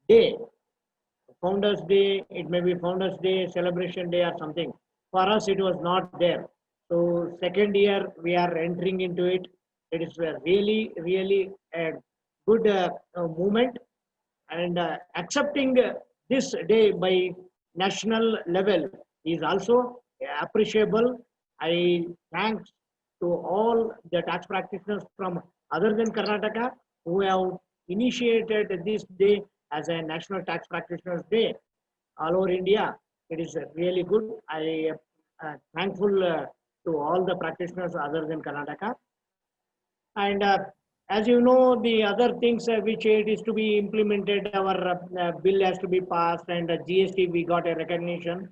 day. Founders Day, it may be Founders Day, Celebration Day, or something. For us, it was not there. So, second year we are entering into it. It is really, really a good movement, and accepting this day by national level is also appreciable. I thanks to all the tax practitioners from other than Karnataka who have initiated this day as a National Tax Practitioners Day all over India. It is really good. I am thankful to all the practitioners other than Karnataka. And as you know, the other things which it is to be implemented, our bill has to be passed, and GST we got a recognition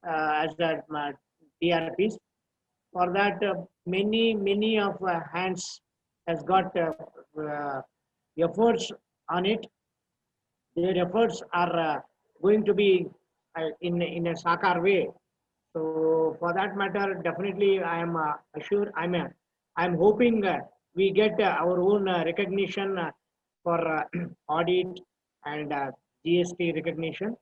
as the TRPs. For that, many of hands has got efforts on it. Their efforts are going to be in a Sakar way. So for that matter, definitely I am assured. I'm hoping we get our own recognition for audit and GST recognition.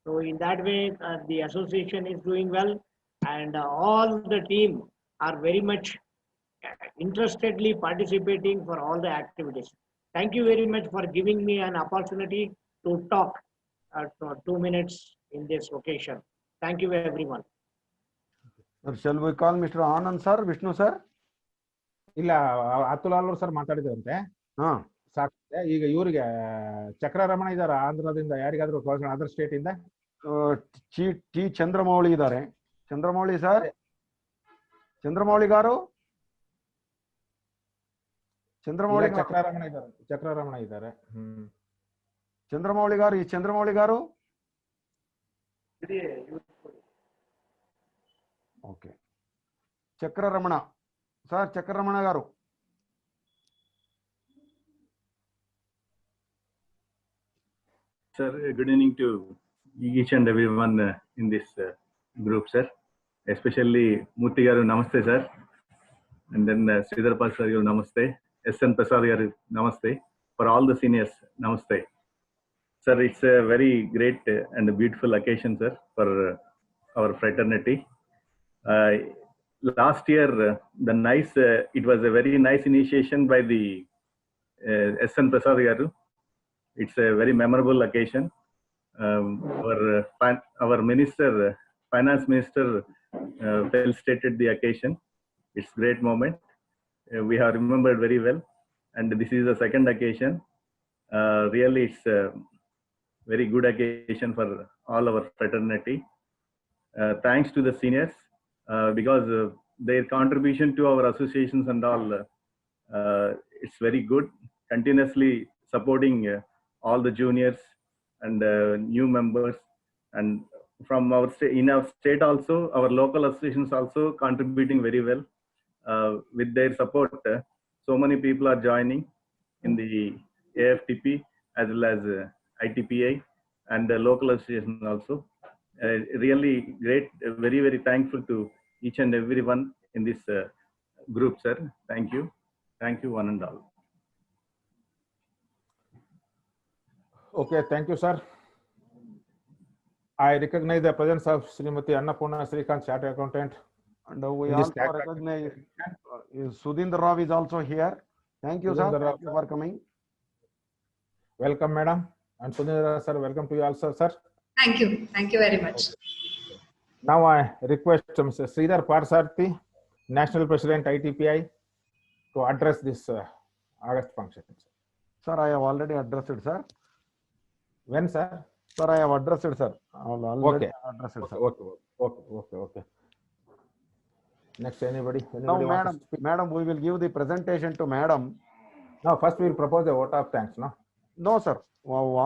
So in that way, the association is doing well, and all the team are very much interestedly participating for all the activities. Thank you very much for giving me an opportunity to talk for 2 minutes in this occasion. Thank you, everyone. Sir, shall we call Mr. Anand sir, Vishnu sir? ಇಲ್ಲ ಅತುಲ್ ಅವರು sir ಮಾತಾಡಿದ್ರಂತೆ. ಹಾ, ಸಾಕು. ಈಗ ಇವರಿಗೆ ಚಕ್ರರಮಣ ಇದಾರ ಆಂಧ್ರದಿಂದ, ಯಾರಿಗಾದ್ರೂ other state ಇಂದ? T Chandramouli ಇದ್ದಾರೆ. చంద్రమౌళి సార్, చంద్రమౌళి గారు, చంద్రమౌళి చక్రరమణ ఇದ್ದಾರೆ. చంద్రమౌళి గారు, ఈ చంద్రమౌళి గారు, ఓకే. చక్రరమణ సార్, చక్రరమణ గారు. Sir, good evening to each and everyone in this group, sir. Especially Murthy garu, namaste, sir. And then Sridhar Pasar garu, namaste. SN Prasad garu, namaste. For all the seniors, namaste. Sir, it's a very great and beautiful occasion, sir, for our fraternity. Last year, it was a very nice initiation by the SN Prasad garu. It's a very memorable occasion. Our minister, finance minister, well stated the occasion. It's a great moment. We have remembered very well, and this is the second occasion. Really, it's a very good occasion for all our fraternity. Thanks to the seniors, because their contribution to our associations and all, it's very good. Continuously supporting all the juniors and new members, and from our in our state also, our local associations also contributing very well. With their support, so many people are joining in the AFTP as well as ITPI and the local associations also. Really great, very, very thankful to each and everyone in this group, sir. Thank you. Thank you, one and all. Okay, thank you, sir. I recognize the presence of Srimati Annapurna Srikanth, Chartered Accountant. And we also recognize Sudhindra Rao is also here. Thank you, sir. Thank you for coming. Welcome, madam. And Sudhindra sir, welcome to you also, sir. Thank you. Thank you very much. Now I request Mr. Sridhar Parsarthi, National President ITPI, to address this August function. Sir, I have already addressed it, sir. When, sir? Sir, I have addressed it, sir. I have already Okay. addressed it, sir. Okay. Next, anybody Now, wants to madam, speak? madam, we will give the presentation to madam. No, first we will propose a vote of thanks, no? No, sir.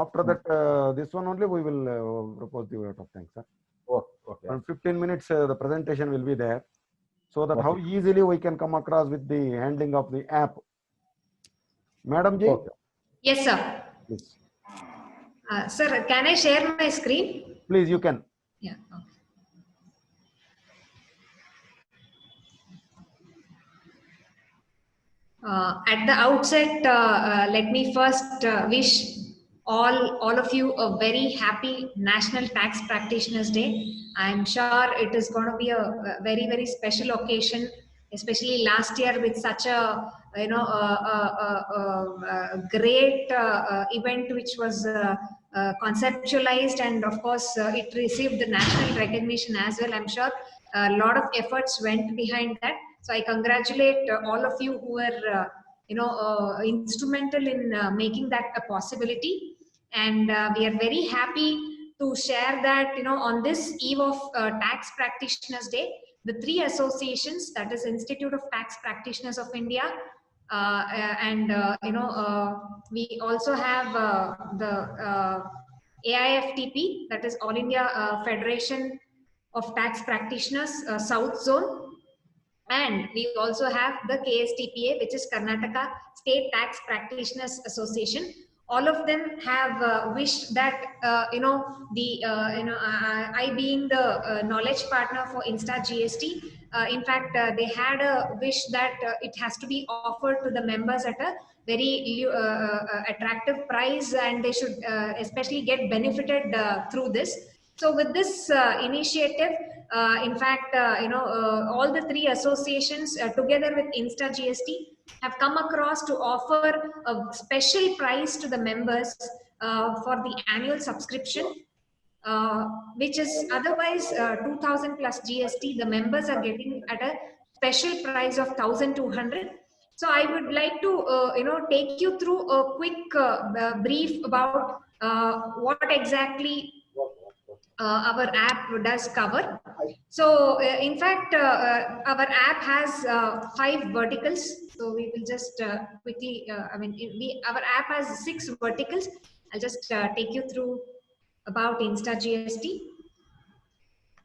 After that, this one only we will propose the vote of thanks, sir. Okay. In 15 minutes, the presentation will be there. So that how easily we can come across with the handling of the app. Madam ji? Okay. Yes, sir. Please. Sir, can I share my screen? Please, you can. Yeah. Okay. At the outset, let me first wish all of you a very happy National Tax Practitioners Day. I'm sure it is going to be a very, very special occasion, especially last year with such a great event which was conceptualized, and of course it received the national recognition as well. I'm sure a lot of efforts went behind that. So I congratulate all of you who were instrumental in making that a possibility. And we are very happy to share that, on this eve of Tax Practitioners Day, the three associations, that is Institute of Tax Practitioners of India, we also have the AIFTP, that is All India Federation of Tax Practitioners, South Zone. And we also have the KSTPA, which is Karnataka State Tax Practitioners Association. All of them have wished that, I being the knowledge partner for Insta GST, in fact, they had a wish that it has to be offered to the members at a very attractive price, and they should especially get benefited through this. So with this initiative, in fact, all the three associations together with Insta GST have come across to offer a special price to the members for the annual subscription, which is otherwise 2000 plus GST. The members are getting at a special price of 1200. So I would like to take you through a quick brief about what exactly our app does cover. So in fact, our app has 5 verticals. So we will just quickly, our app has 6 verticals. I'll just take you through about Insta GST.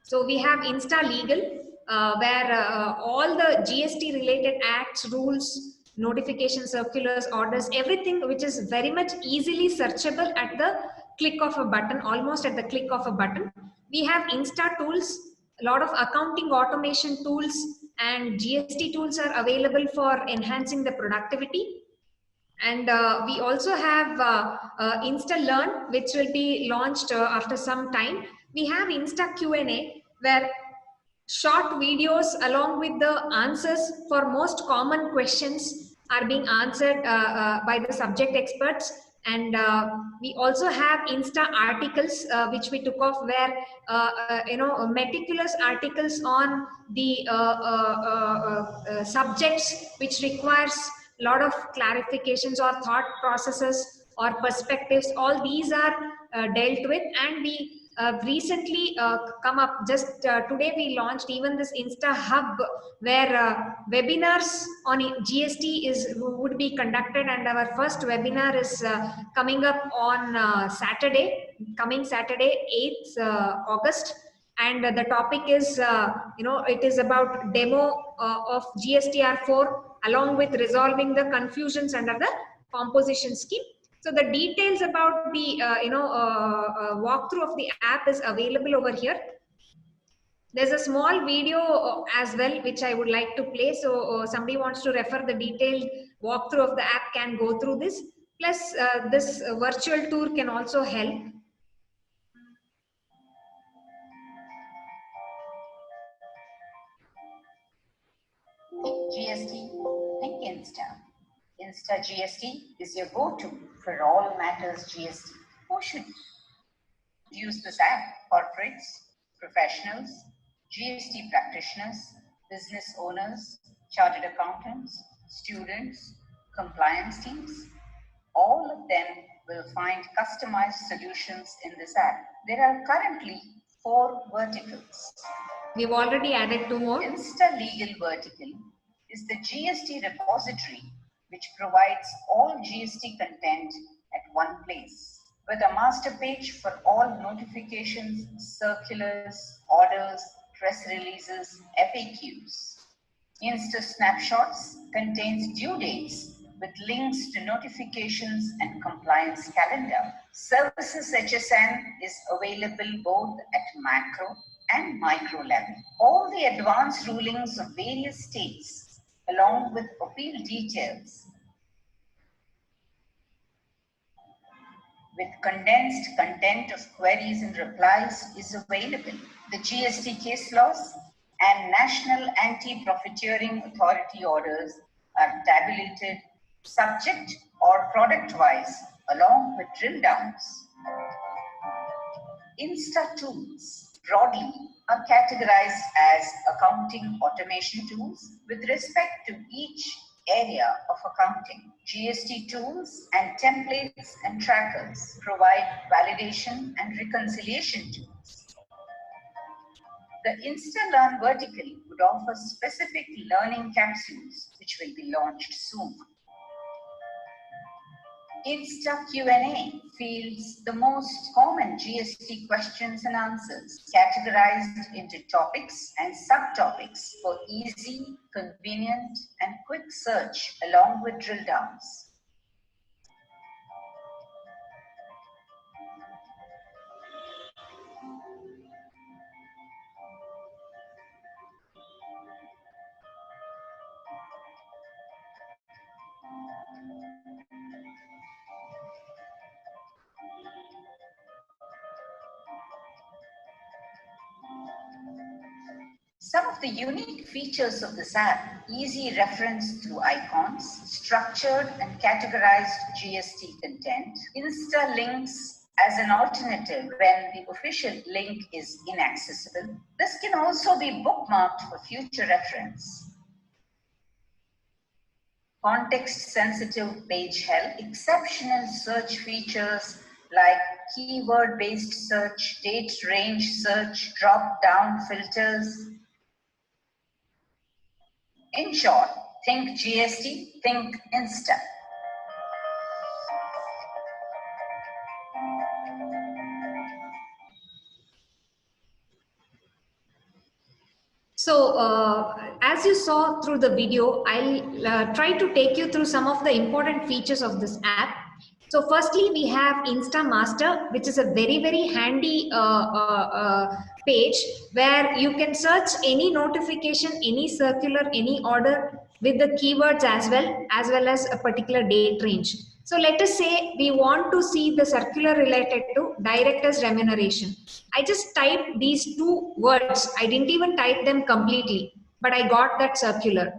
So we have Insta Legal, where all the GST related acts, rules, notification circulars, orders, everything which is very much easily searchable at the click of a button, almost at the click of a button. We have Insta Tools, a lot of accounting automation tools and GST tools are available for enhancing the productivity. And we also have Insta Learn, which will be launched after some time. We have Insta Q&A, where short videos along with the answers for most common questions are being answered by the subject experts. And we also have Insta Articles, which we took off, where meticulous articles on the subjects which requires a lot of clarifications or thought processes or perspectives. All these are dealt with, and we recently come up just today we launched even this Insta Hub, where webinars on GST would be conducted, and our first webinar is coming up on coming Saturday 8th August, and the topic is it is about demo of GSTR4 along with resolving the confusions under the composition scheme. So the details about the walkthrough of the app is available over here. There's a small video as well which I would like to play. So somebody wants to refer the detailed walkthrough of the app can go through this. Plus this virtual tour can also help. GST, think Insta. Insta GST is your go-to for all matters GST. Who should use this app? Corporates, professionals, GST practitioners, business owners, chartered accountants, students, compliance teams. All of them will find customized solutions in this app. There are currently 4 verticals. We've already added 2 more. Insta Legal vertical is the GST repository, which provides all GST content at one place, with a master page for all notifications, circulars, orders, press releases, FAQs. Insta Snapshots contains due dates with links to notifications and compliance calendar. Services HSN is available both at macro and micro level. All the advanced rulings of various states, along with appeal details, with condensed content of queries and replies, is available. The GST case laws and National Anti-Profiteering Authority orders are tabulated subject or product-wise, along with drill downs. Insta tools broadly are categorized as accounting automation tools with respect to each area of accounting. GST tools and templates and trackers provide validation and reconciliation tools. The InstaLearn vertical would offer specific learning capsules, which will be launched soon. Insta Q&A fields the most common GST questions and answers, categorized into topics and subtopics for easy, convenient, and quick search, along with drill downs. Some of the unique features of this app: easy reference through icons, structured and categorized GST content, Insta links as an alternative when the official link is inaccessible. This can also be bookmarked for future reference. Context-sensitive page help, exceptional search features like keyword-based search, date range search, drop-down filters. In short, think GST, think Insta. So as you saw through the video, I'll try to take you through some of the important features of this app. So firstly, we have Insta Master, which is a very, very handy page where you can search any notification, any circular, any order with the keywords as well as a particular date range. So let us say we want to see the circular related to director's remuneration. I just typed these 2 words. I didn't even type them completely, but I got that circular.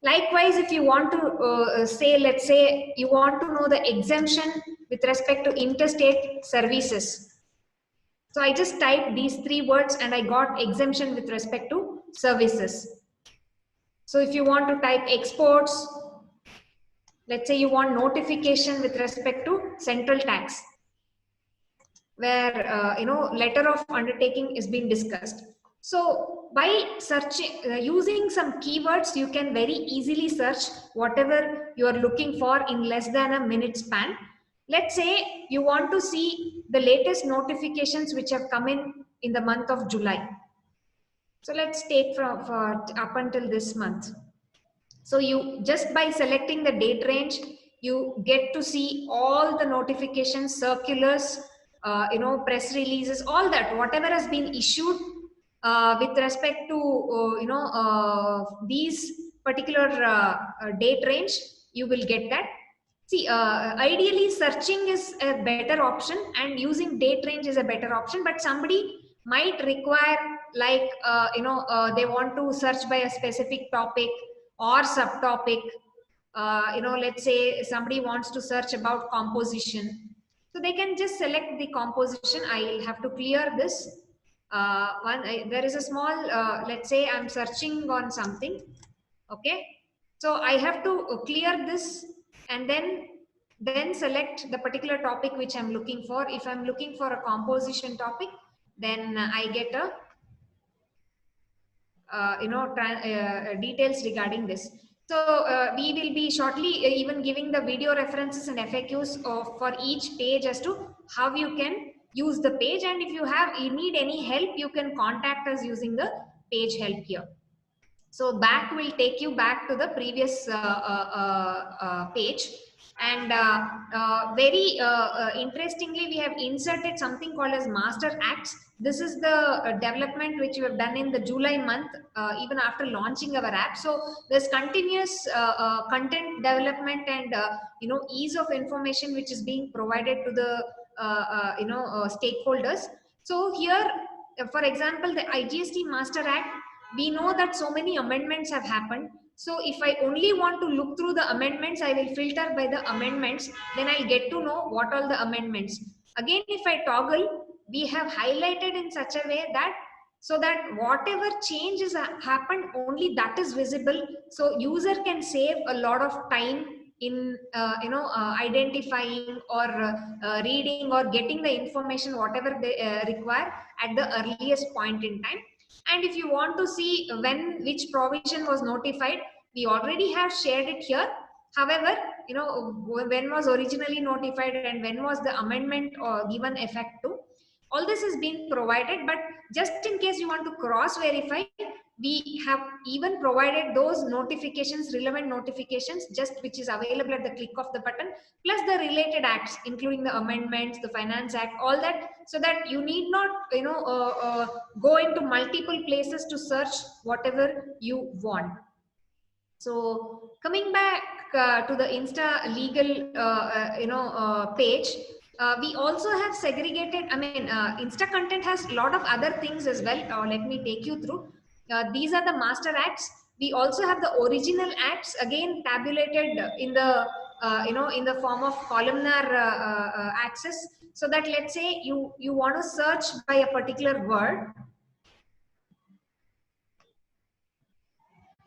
Likewise, if you want to say, let's say you want to know the exemption with respect to interstate services. So I just typed these 3 words and I got exemption with respect to services. So if you want to type exports, let's say you want notification with respect to central tax, where letter of undertaking is being discussed. So by searching using some keywords, you can very easily search whatever you are looking for in less than a minute span. Let's say you want to see the latest notifications which have come in the month of July. So let's take from up until this month. So you just by selecting the date range, you get to see all the notifications, circulars, press releases, all that, whatever has been issued with respect to these particular date range, you will get that. See, ideally searching is a better option and using date range is a better option, but somebody might require like they want to search by a specific topic or subtopic. Let's say somebody wants to search about composition, so they can just select the composition. I'll have to clear this. There is a small, let's say I'm searching on something, okay? So I have to clear this and then select the particular topic which I'm looking for. If I'm looking for a composition topic, then I get a details regarding this. So we will be shortly even giving the video references and FAQs for each page as to how you can use the page, and if you need any help, you can contact us using the page help here. So back will take you back to the previous page, and very interestingly, we have inserted something called as Master Acts. This is the development which we have done in the July month, even after launching our app. So there's continuous content development and ease of information which is being provided to the stakeholders. So here, for example, the IGST Master Act, we know that so many amendments have happened. So if I only want to look through the amendments, I will filter by the amendments. Then I'll get to know what all the amendments. Again, if I toggle, we have highlighted in such a way that so that whatever changes happened, only that is visible. So user can save a lot of time in identifying or reading or getting the information whatever they require at the earliest point in time. And if you want to see which provision was notified, we already have shared it here. However, when was originally notified and when was the amendment given effect to, all this is being provided. But just in case you want to cross verify, we have even provided those notifications, relevant notifications, just which is available at the click of the button, plus the related acts, including the amendments, the Finance Act, all that, so that you need not go into multiple places to search whatever you want. So coming back to the Insta legal page, we also have segregated, Insta content has a lot of other things as well. Let me take you through. These are the Master Acts. We also have the original acts, again tabulated in the in the form of columnar access, so that let's say you want to search by a particular word.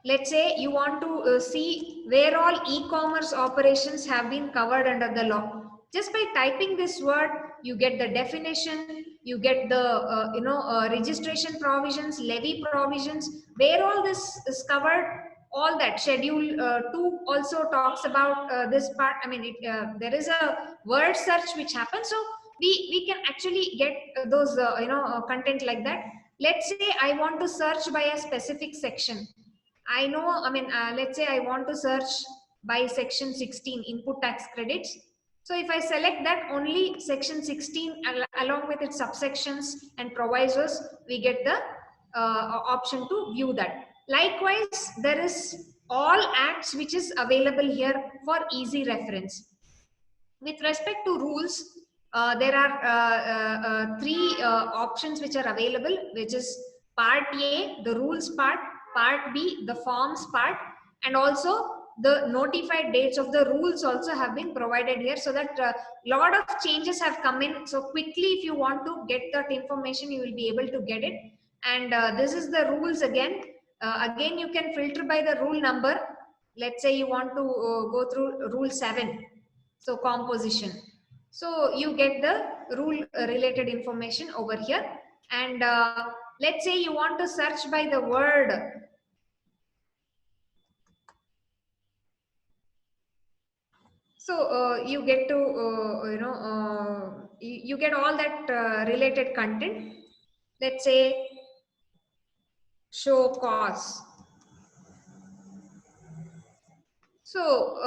Let's say you want to see where all e-commerce operations have been covered under the law. Just by typing this word, you get the definition, you get the registration provisions, levy provisions, where all this is covered. All that. Schedule 2 also talks about this part. There is a word search which happens, so we can actually get those content like that. Let's say I want to search by a specific section. Let's say I want to search by section 16, input tax credits. So if I select that, only section 16 along with its subsections and provisos, we get the option to view that. Likewise, there is all acts which is available here for easy reference. With respect to rules, there are 3 options which are available, which is Part A, the rules part, Part B, the forms part, and also the notified dates of the rules also have been provided here, so that a lot of changes have come in. So quickly, if you want to get that information, you will be able to get it. And this is the rules again. Again, you can filter by the rule number. Let's say you want to go through rule 7, so composition. So you get the rule related information over here. And let's say you want to search by the word. So you get to, you get all that related content. Let's say show cause. So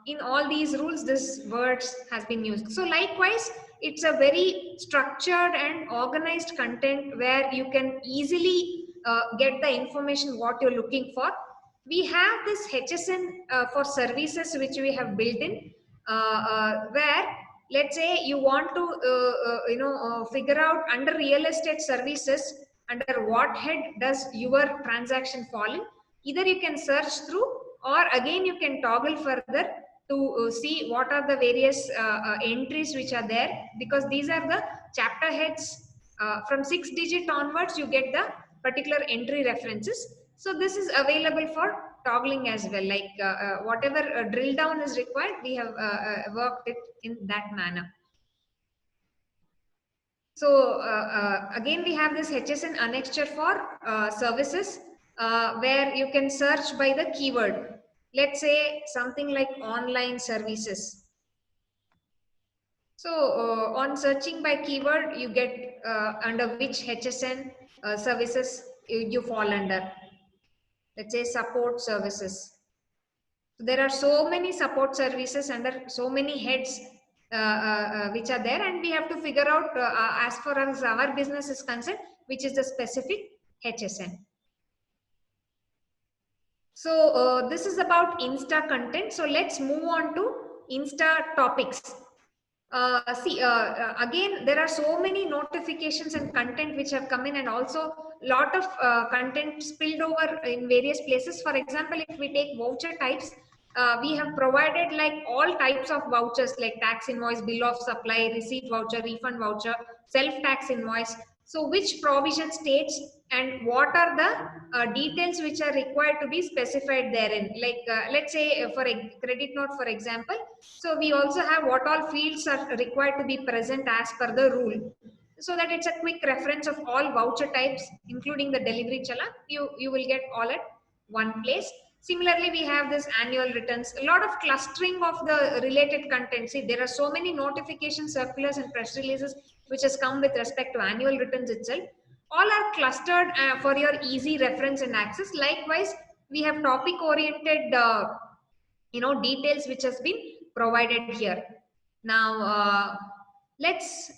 in all these rules, this words has been used. So likewise, it's a very structured and organized content where you can easily get the information what you're looking for. We have this HSN for services which we have built in, where let's say you want to figure out under real estate services, under what head does your transaction fall in. Either you can search through, or again you can toggle further to see what are the various entries which are there, because these are the chapter heads. From 6 digit onwards, you get the particular entry references. So this is available for toggling as well, like whatever drill down is required, we have worked it in that manner. So again, we have this HSN annexure for services where you can search by the keyword. Let's say something like online services. So on searching by keyword, you get under which HSN services you fall under. Let's say support services. So there are so many support services under so many heads which are there, and we have to figure out as far as our business is concerned, which is the specific HSN. So this is about Insta content. So let's move on to Insta topics. Again, there are so many notifications and content which have come in, and also lot of content spilled over in various places. For example, if we take voucher types, we have provided like all types of vouchers like tax invoice, bill of supply, receipt voucher, refund voucher, self-tax invoice. So which provision states and what are the details which are required to be specified therein. Like let's say for a credit note, for example. So we also have what all fields are required to be present as per the rule. So that it's a quick reference of all voucher types, including the delivery challan. You will get all at one place. Similarly, we have this annual returns, a lot of clustering of the related content. See, there are so many notification circulars and press releases which has come with respect to annual returns itself. All are clustered for your easy reference and access. Likewise, we have topic oriented details which has been provided here. Now let's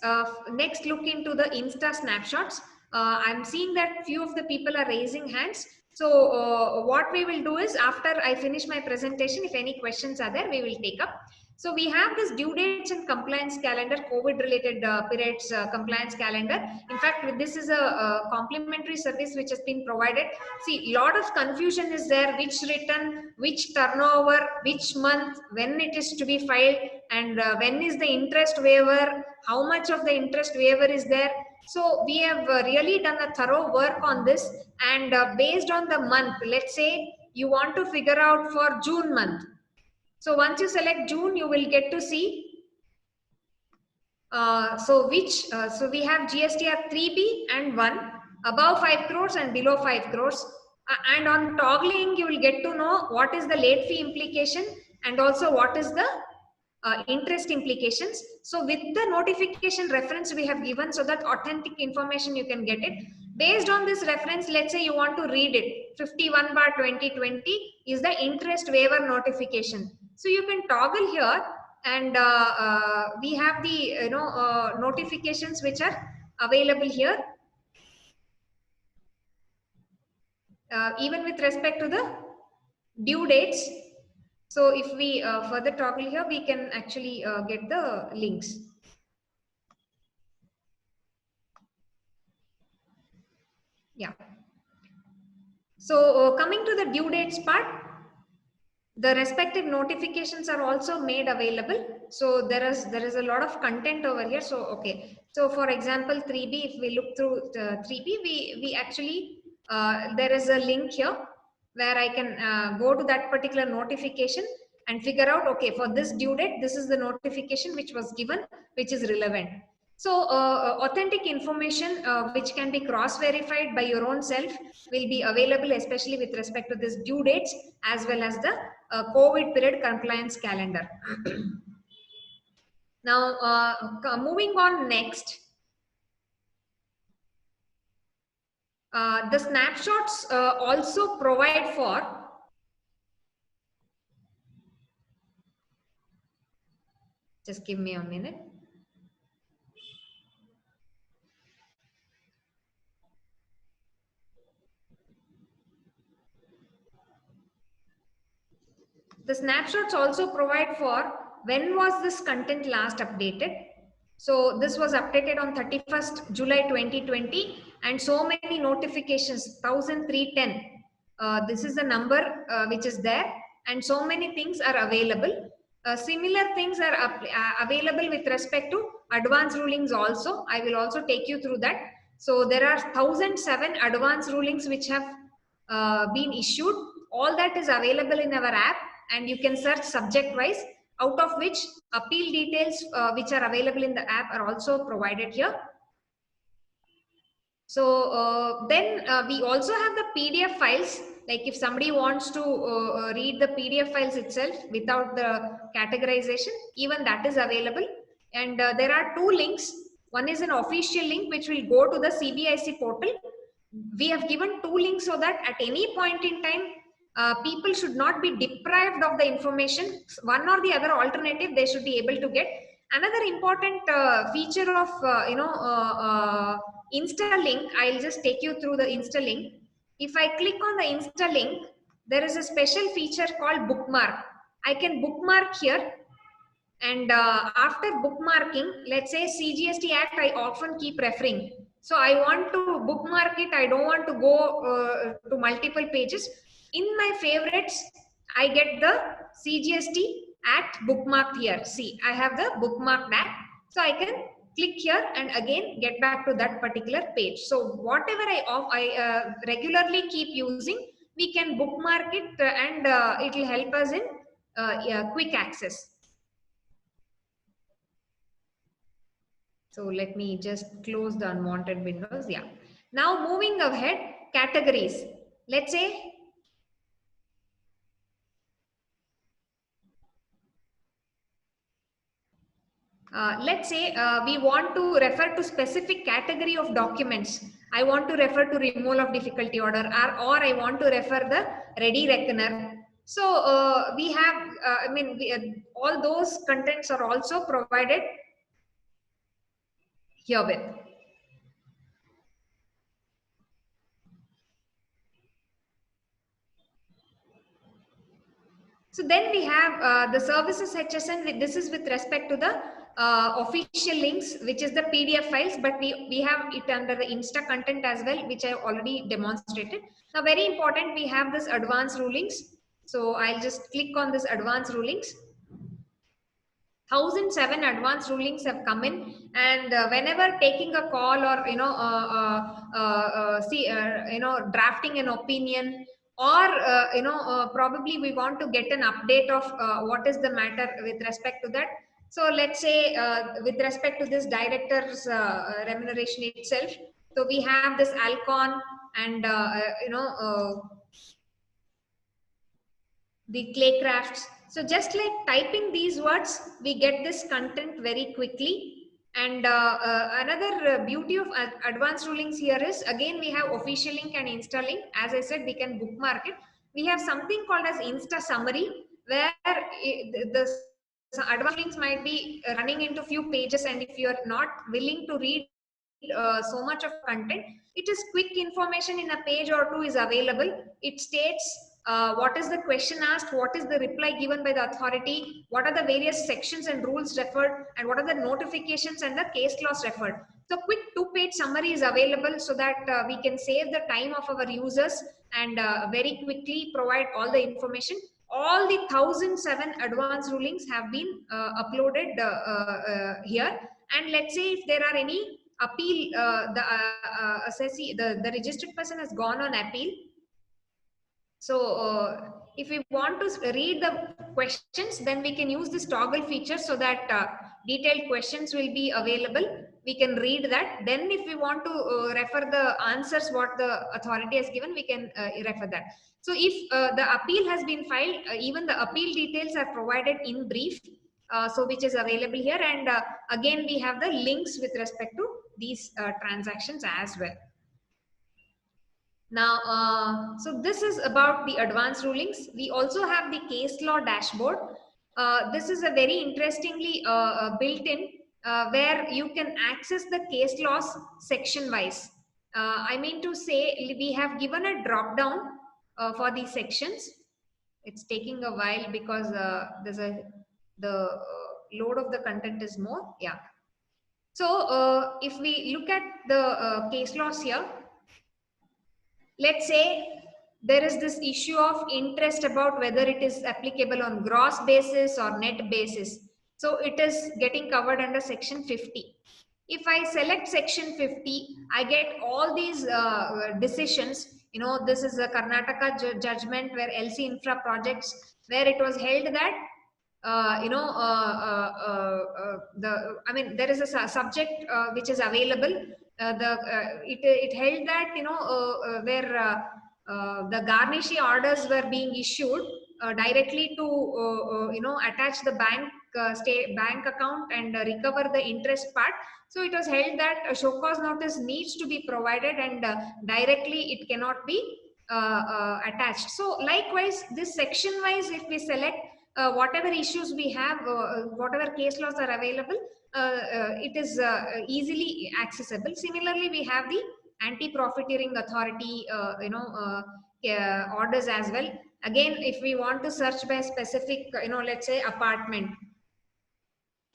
next look into the Insta snapshots. I'm seeing that few of the people are raising hands. So what we will do is, after I finish my presentation, if any questions are there, we will take up. So we have this due dates and compliance calendar, COVID related periods compliance calendar. In fact, this is a complimentary service which has been provided. See, lot of confusion is there, which return, which turnover, which month, when it is to be filed, and when is the interest waiver, how much of the interest waiver is there. So we have really done a thorough work on this, and based on the month, let's say you want to figure out for June month. So once you select June, you will get to see. So we have GSTR 3B and 1, above 5 crores and below 5 crores. And on toggling, you will get to know what is the late fee implication and also what is the interest implications. So with the notification reference we have given, so that authentic information you can get it. Based on this reference, let's say you want to read it, 51/2020 is the interest waiver notification. So you can toggle here, and we have the notifications which are available here. Even with respect to the due dates. So if we further toggle here, we can actually get the links. Yeah. So coming to the due dates part, the respective notifications are also made available. So there is a lot of content over here. So okay. So for example, 3B, if we look through 3B, we actually there is a link here where I can go to that particular notification and figure out, okay, for this due date, this is the notification which was given, which is relevant. So authentic information which can be cross-verified by your own self will be available, especially with respect to this due dates as well as the COVID period compliance calendar. Now, moving on next. The snapshots also provide for just give me a minute. The snapshots also provide for when was this content last updated. So this was updated on 31st July 2020, and so many notifications, 1310. This is the number which is there, and so many things are available. Similar things are available with respect to advance rulings also. I will also take you through that. So there are 1007 advance rulings which have been issued. All that is available in our app, and you can search subject wise, out of which appeal details which are available in the app are also provided here. So then we also have the PDF files. Like if somebody wants to read the PDF files itself without the categorization, even that is available. And there are two links. One is an official link which will go to the CBIC portal. We have given two links so that at any point in time, people should not be deprived of the information. One or the other alternative they should be able to get. Another important feature of Insta link, I'll just take you through the Insta link. If I click on the Insta link, there is a special feature called bookmark. I can bookmark here, and after bookmarking, let's say CGST Act, I often keep referring. So I want to bookmark it. I don't want to go to multiple pages. In my favorites, I get the CGST Act bookmarked here. See, I have the bookmarked act. So I can click here and again get back to that particular page. So whatever I regularly keep using, we can bookmark it and it will help us in quick access. So let me just close the unwanted windows. Yeah. Now moving ahead, categories. Let's say we want to refer to specific category of documents. I want to refer to removal of difficulty order, or I want to refer the ready reckoner. So we have, all those contents are also provided herewith. So then we have the services HSN. This is with respect to the official links, which is the PDF files, but we have it under the Insta content as well, which I have already demonstrated. Now, very important, we have this advanced rulings. So I'll just click on this advanced rulings. 1007 advanced rulings have come in, and whenever taking a call or drafting an opinion, or probably we want to get an update of what is the matter with respect to that. So let's say with respect to this director's remuneration itself, so we have this Alcon and the Claycrafts. So just like typing these words, we get this content very quickly. And another beauty of advanced rulings here is, again, we have official link and Insta link. As I said, we can bookmark it. We have something called as Insta summary, where the advanced links might be running into few pages, and if you are not willing to read so much of content, it is quick information in a page or two is available. It states what is the question asked, what is the reply given by the authority, what are the various sections and rules referred, and what are the notifications and the case laws referred. So quick two-page summary is available so that we can save the time of our users and very quickly provide all the information. All the 1007 advanced rulings have been uploaded here. And let's say if there are any appeal, the registered person has gone on appeal. So if we want to read the questions, then we can use this toggle feature so that detailed questions will be available. We can read that. Then if we want to refer the answers what the authority has given, we can refer that. So if the appeal has been filed, even the appeal details are provided in brief, so which is available here. And again, we have the links with respect to these transactions as well. Now, so this is about the advanced rulings. We also have the case law dashboard. This is a very interestingly built-in where you can access the case laws section-wise. I mean to say, we have given a drop-down for these sections. It's taking a while because the load of the content is more. Yeah. So if we look at the case laws here, let's say there is this issue of interest about whether it is applicable on gross basis or net basis. So it is getting covered under section 50. If I select section 50, I get all these decisions this is a Karnataka judgment where LC Infra projects, where it was held that there is a subject which is available. It held that where the garnishee orders were being issued directly to attach the bank account and recover the interest part. So it was held that a show cause notice needs to be provided, and directly it cannot be attached. So likewise, this section wise, if we select whatever issues we have, whatever case laws are available, it is easily accessible. Similarly, we have the anti-profiteering authority orders as well. Again, if we want to search by specific, let's say apartment,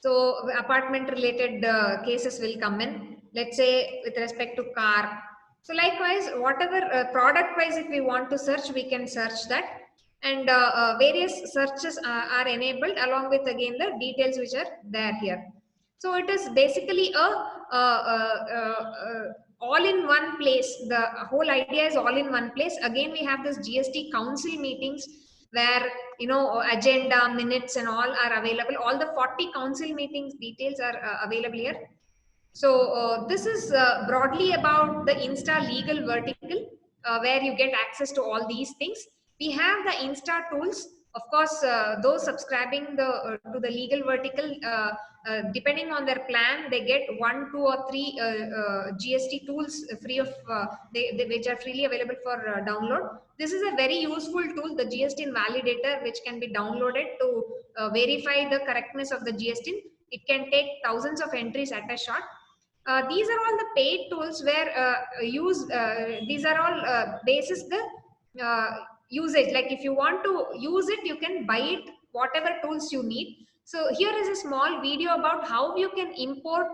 so apartment related cases will come in, let's say with respect to car. So likewise, whatever product wise, if we want to search, we can search that. And various searches are enabled, along with again the details which are there here. So it is basically all in one place. The whole idea is all in one place. Again, we have this GST council meetings where agenda, minutes and all are available. All the 40 council meetings details are available here. So this is broadly about the Insta legal vertical, where you get access to all these things. We have the Insta tools. Of course, those subscribing to the legal vertical, depending on their plan, they get 1, 2 or 3 GST tools free of which are freely available for download. This is a very useful tool, the GST Invalidator, which can be downloaded to verify the correctness of the GST. It can take thousands of entries at a shot. These are all the paid tools where these are all basis the usage. Like if you want to use it, you can buy it, whatever tools you need. So here is a small video about how you can import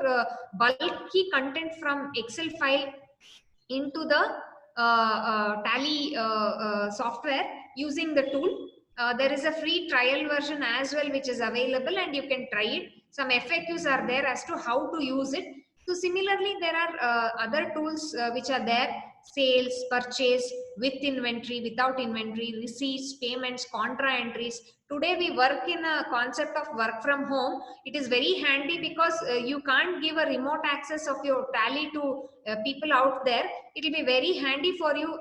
bulky content from Excel file into the Tally software using the tool. There is a free trial version as well, which is available, and you can try it. Some FAQs are there as to how to use it. So similarly, there are other tools which are there: sales, purchase, with inventory, without inventory, receipts, payments, contra entries. Today we work in a concept of work from home. It is very handy because you can't give a remote access of your Tally to people out there. It will be very handy for you,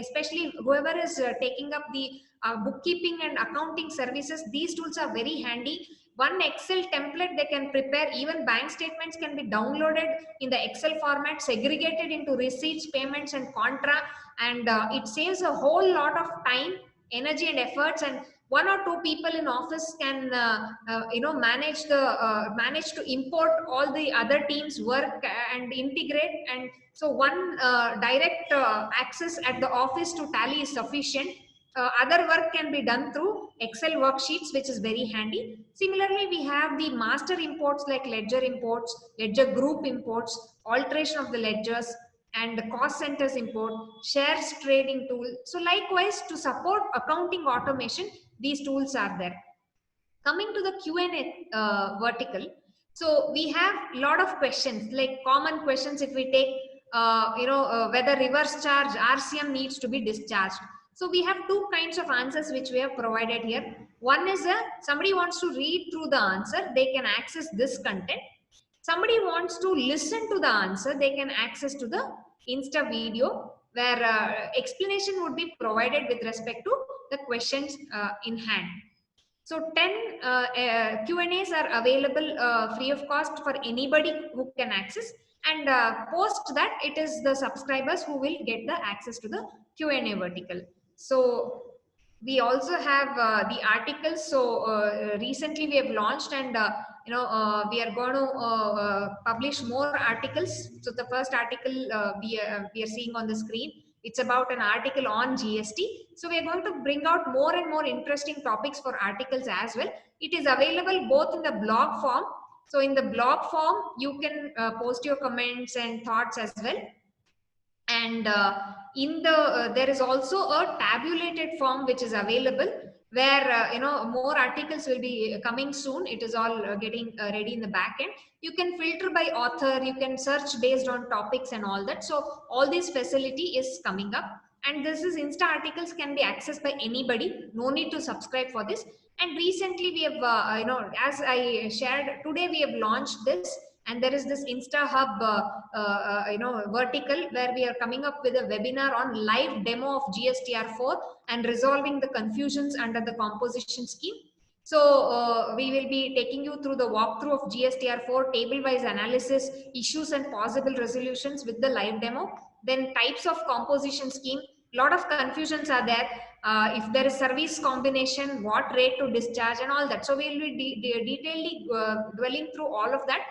especially whoever is taking up the bookkeeping and accounting services. These tools are very handy. One Excel template they can prepare. Even bank statements can be downloaded in the Excel format, segregated into receipts, payments and contra, and it saves a whole lot of time, energy and efforts. And 1 or 2 people in office can manage to import all the other teams' work and integrate. And so one direct access at the office to Tally is sufficient. Other work can be done through Excel worksheets, which is very handy. Similarly, we have the master imports like ledger imports, ledger group imports, alteration of the ledgers, and the cost centers import, shares trading tool. So likewise, to support accounting automation, these tools are there. Coming to the Q&A vertical, so we have a lot of questions, like common questions. If we take whether reverse charge RCM needs to be discharged. So we have 2 kinds of answers which we have provided here. One is somebody wants to read through the answer, they can access this content. Somebody wants to listen to the answer, they can access to the Insta video, where explanation would be provided with respect to the questions in hand. So 10 Q&As are available free of cost for anybody who can access, and post that it is the subscribers who will get the access to the Q&A vertical. So we also have the articles. So recently we have launched, and we are going to publish more articles. So the first article we are seeing on the screen, it's about an article on GST. So we are going to bring out more and more interesting topics for articles as well. It is available both in the blog form. So in the blog form, you can post your comments and thoughts as well. And in the there is also a tabulated form which is available, where more articles will be coming soon. It is all getting ready in the back end. You can filter by author, you can search based on topics and all that. So all this facility is coming up. and this is Insta articles can be accessed by anybody. No need to subscribe for this. And recently we have, as I shared today, we have launched this, and there is this Insta Hub, vertical where we are coming up with a webinar on live demo of GSTR4 and resolving the confusions under the composition scheme. So we will be taking you through the walkthrough of GSTR4, table-wise analysis, issues and possible resolutions with the live demo. Then types of composition scheme, lot of confusions are there. If there is service combination, what rate to discharge and all that. So we will be detailedly dwelling through all of that.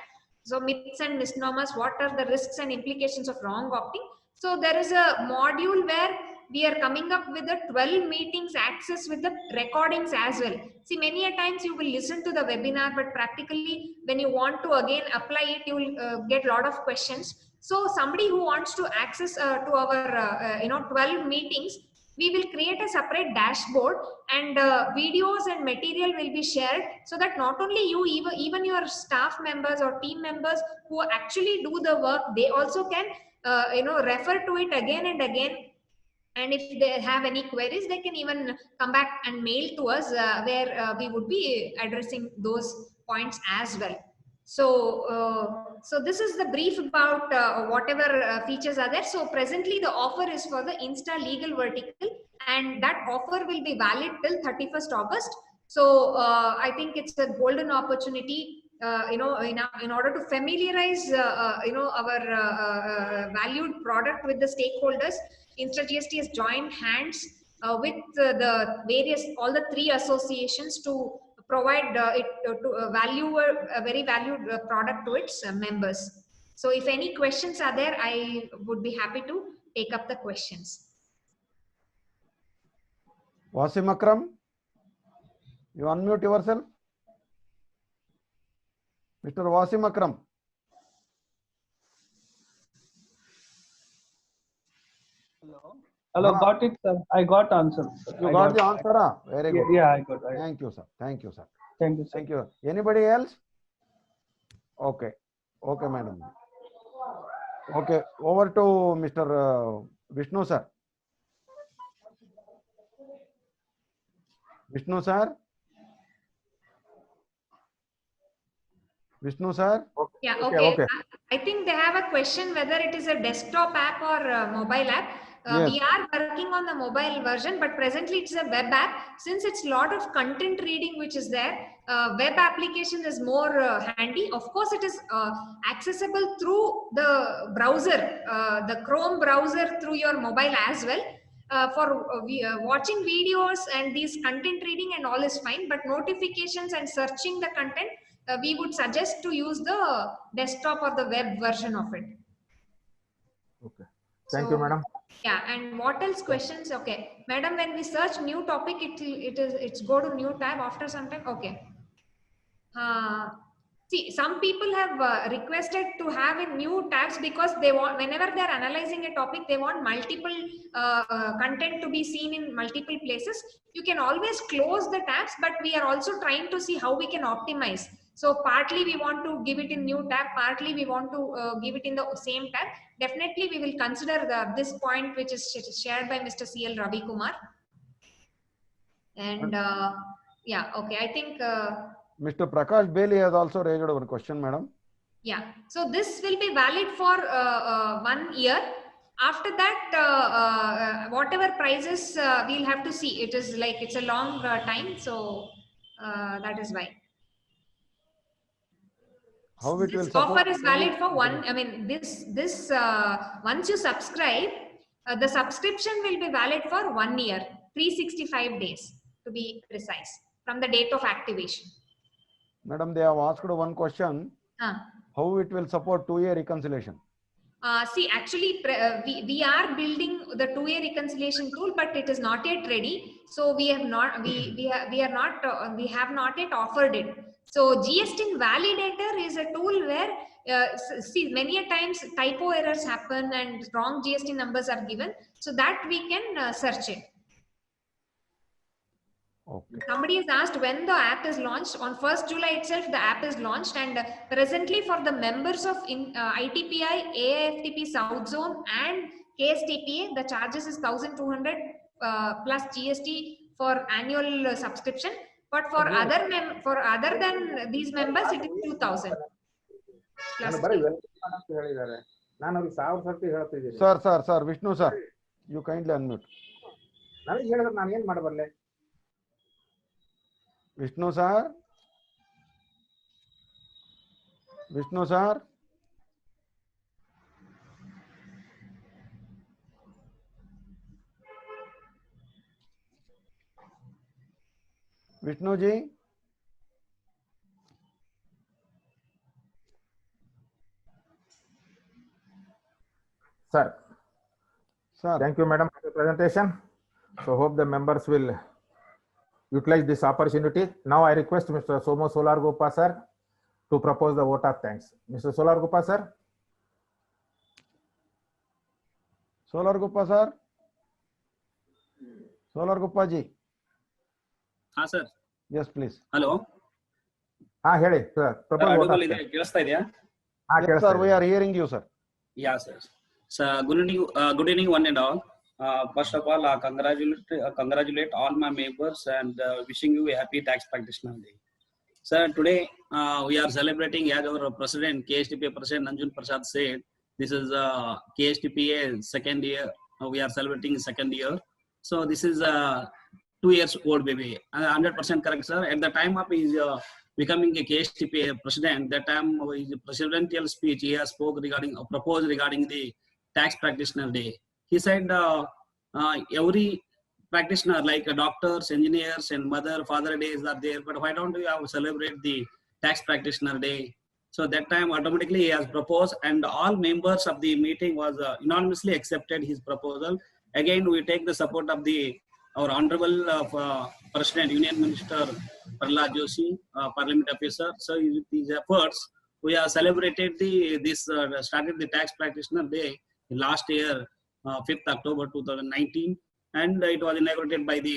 So myths and misnomers, what are the risks and implications of wrong opting? So there is a module where we are coming up with the 12 meetings access with the recordings as well. See, many a times you will listen to the webinar, but practically when you want to again apply it, you will get a lot of questions. So somebody who wants to access to our 12 meetings, we will create a separate dashboard, and videos and material will be shared, so that not only you, even your staff members or team members who actually do the work, they also can refer to it again and again. And if they have any queries, they can even come back and mail to us, where we would be addressing those points as well. So this is the brief about whatever features are there. So presently the offer is for the Insta legal vertical, and that offer will be valid till 31st August. So I think it's a golden opportunity, in order to familiarize our valued product with the stakeholders. Insta GST has joined hands with all the three associations to provide a very valued product to its members. So if any questions are there, I would be happy to take up the questions. Wasim Akram, you unmute yourself. Mr. Wasim Akram. Hello, got it, sir. I got answer. Sir. You got the answer? Very good. Yeah, I got. Thank you, sir. Thank you, sir. Thank you, sir. Thank you. Anybody else? Okay. Okay, madam. Okay. Over to Mr. Vishnu, sir. Vishnu, sir. Vishnu, sir. Yeah, okay. I think they have a question whether it is a desktop app or a mobile app. Yes. We are working on the mobile version, but presently it's a web app. Since it's a lot of content reading which is there, web application is more handy. Of course, it is accessible through the browser, the Chrome browser, through your mobile as well. For watching videos and these content reading and all is fine, but notifications and searching the content, we would suggest to use the desktop or the web version of it. Okay. Thank you, madam. Yeah, and what else questions? Okay, madam, when we search new topic, it's go to new tab after some time. Okay. See, some people have requested to have in new tabs because they want, whenever they are analyzing a topic, they want multiple content to be seen in multiple places. You can always close the tabs, but we are also trying to see how we can optimize. So partly we want to give it in new tab, partly we want to give it in the same tab. Definitely we will consider this point which is shared by Mr. C.L. Ravi Kumar. And yeah, okay, I think... Mr. Prakash Bailey has also raised one question, madam. Yeah, so this will be valid for 1 year. After that, whatever prices we'll have to see. It is like, it's a long time, so that is why. How it will This offer is valid for one. I mean, this once you subscribe, the subscription will be valid for 1 year, 365 days to be precise, from the date of activation. Madam, they have asked one question. How it will support two-year reconciliation? See, actually, we are building the two-year reconciliation tool, but it is not yet ready. So we have not we have not yet offered it. So GST Validator is a tool where see, many a times typo errors happen and wrong GST numbers are given, so that we can search it. Okay. Somebody has asked when the app is launched. On 1st July itself, the app is launched, and presently for the members of ITPI, AIFTP South Zone and KSTPA, the charges is 1,200 plus GST for annual subscription. But for other than these members, it is 2,000. ನಾನು ಬರೀ welcome ಅಂತ ಹೇಳಿದ್ದಾರೆ. ನಾನು ಅವ್ರಿಗೆ 1000 ಸರ್ತಿ ಹೇಳ್ತಿದ್ದೀನಿ. Sir, Vishnu sir, you kindly unmute. ನನಗೆ ಹೇಳಿದ್ರೆ ನಾನು ಏನ್ ಮಾಡಬಲ್ಲೆ? Vishnu sir. Vishnu sir. Vishnu ji. Sir. Sir. Thank you, madam, for the presentation. So hope the members will utilize this opportunity. Now I request Mr. Somo Solargopa sir to propose the vote of thanks. Mr. Solargopa sir. Solargopa sir. Solargopa ji. हाँ sir. Yes, please. Hello. हाँ ಹೇಳಿ sir. Propose vote of thanks. ಕೇಳಿಸ್ತಾ ಇದೆಯಾ? Yes sir, we are hearing you sir. Yeah sir. So good evening one and all. First of all, congratulate all my members and wishing you a happy tax practitioner day. Sir, today we are celebrating, as our president, KSTPA President Nanjun Prasad said, this is KSTPA second year. We are celebrating second year. So this is 2 years old baby. 100% correct, sir. At the time of his becoming a KSTPA president, that time his presidential speech, he has proposed regarding the tax practitioner day. He said every practitioner like doctors, engineers, and mother, father days are there, but why don't we celebrate the tax practitioner day? So that time automatically he has proposed, and all members of the meeting was unanimously accepted his proposal. Again, we take the support of our honorable President, Union Minister Prahlad Joshi, Parliament Officer. So with these efforts, we have celebrated started the tax practitioner day last year, 5th October 2019, and it was inaugurated by the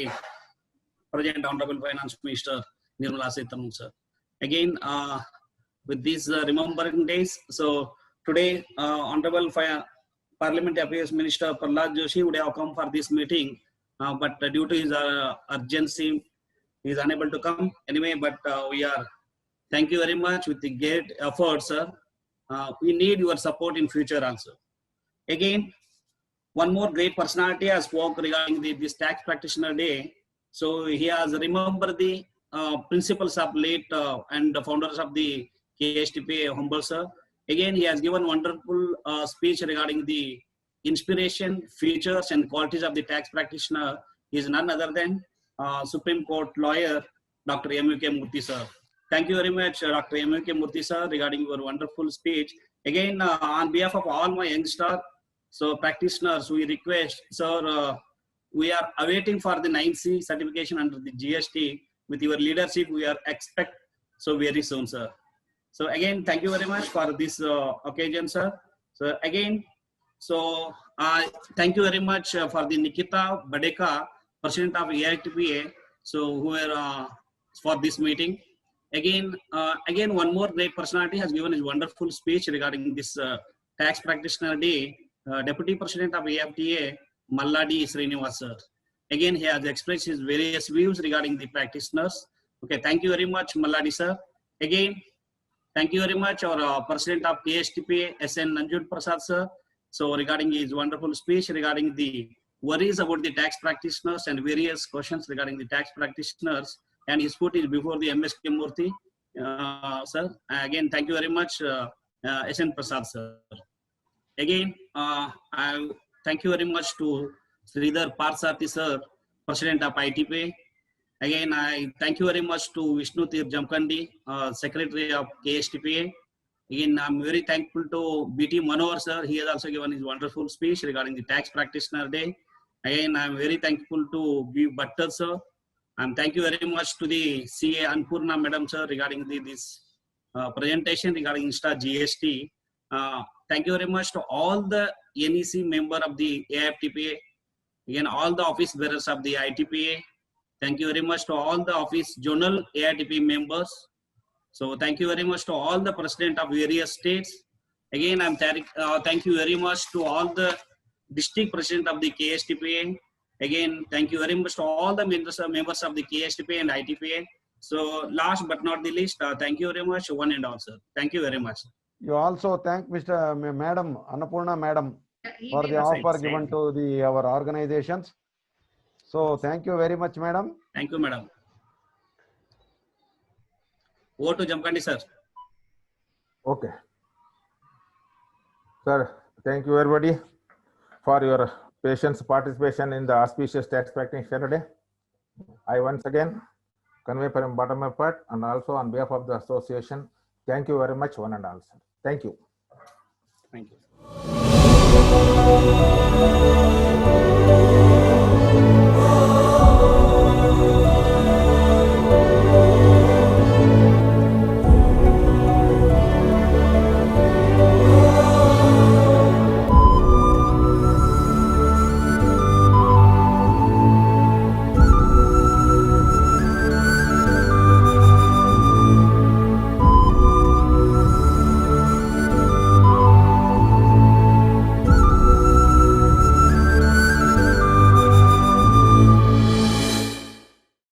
President Honorable Finance Minister Nirmala Sitharaman sir. Again, with these remembering days, so today Honorable Parliament Affairs Minister Prahlad Joshi would have come for this meeting, but due to his urgency, he is unable to come. Anyway, but thank you very much with the great effort, sir. We need your support in future also. Again, one more great personality has spoke regarding this tax practitioner day. So he has remembered the principles of late and the founders of the KSTPA Humble sir. Again, he has given wonderful speech regarding the inspiration, features, and qualities of the tax practitioner. He is none other than Supreme Court lawyer, Dr. M.U.K. Murthy sir. Thank you very much, Dr. M.U.K. Murthy sir, regarding your wonderful speech. Again, on behalf of all my youngsters, so practitioners, we request, sir, we are awaiting for the 9C certification under the GST. With your leadership, we are expect so very soon, sir. So again, thank you very much for this occasion, sir. So again, thank you very much for the Nikita Badeka, President of AITPA, so who were for this meeting. Again, one more great personality has given his wonderful speech regarding this tax practitioner day. Deputy President of AFTA, Malladi Srinivas sir. Again, he has expressed his various views regarding the practitioners. Okay, thank you very much, Malladi sir. Again, thank you very much, our President of KSTPA, SN Nanjun Prasad sir. So regarding his wonderful speech regarding the worries about the tax practitioners and various questions regarding the tax practitioners, and his put is before the MSK Murthy sir. Again, thank you very much, SN Prasad sir. Again, I thank you very much to Sridhar Parsati sir, President of ITPA. Again, I thank you very much to Vishnu Tir Jamkandi, Secretary of KSTPA. Again, I'm very thankful to BT Manohar sir. He has also given his wonderful speech regarding the tax practitioner day. Again, I'm very thankful to B. Bhattar sir. And thank you very much to the CA Anpurna Madam sir regarding this presentation regarding Insta GST. Thank you very much to all the NEC member of the AIFTPA, again all the office bearers of the ITPA. Thank you very much to all the office journal AITP members. So thank you very much to all the president of various states. Again, thank you very much to all the district president of the KSTPA. Again, thank you very much to all the members of the KSTPA and ITPA. So last but not the least, thank you very much, one and all, sir. Thank you very much. You also thank Madam Annapurna Madam for the Yes, offer same. given to our organizations. So thank you very much, madam. Thank you, madam. Over to Jamkandi, sir. Okay. Sir, thank you everybody for your patience participation in the auspicious tax practitioner day. I once again convey from bottom of my heart and also on behalf of the association, thank you very much, one and all, sir. Thank you. Thank you.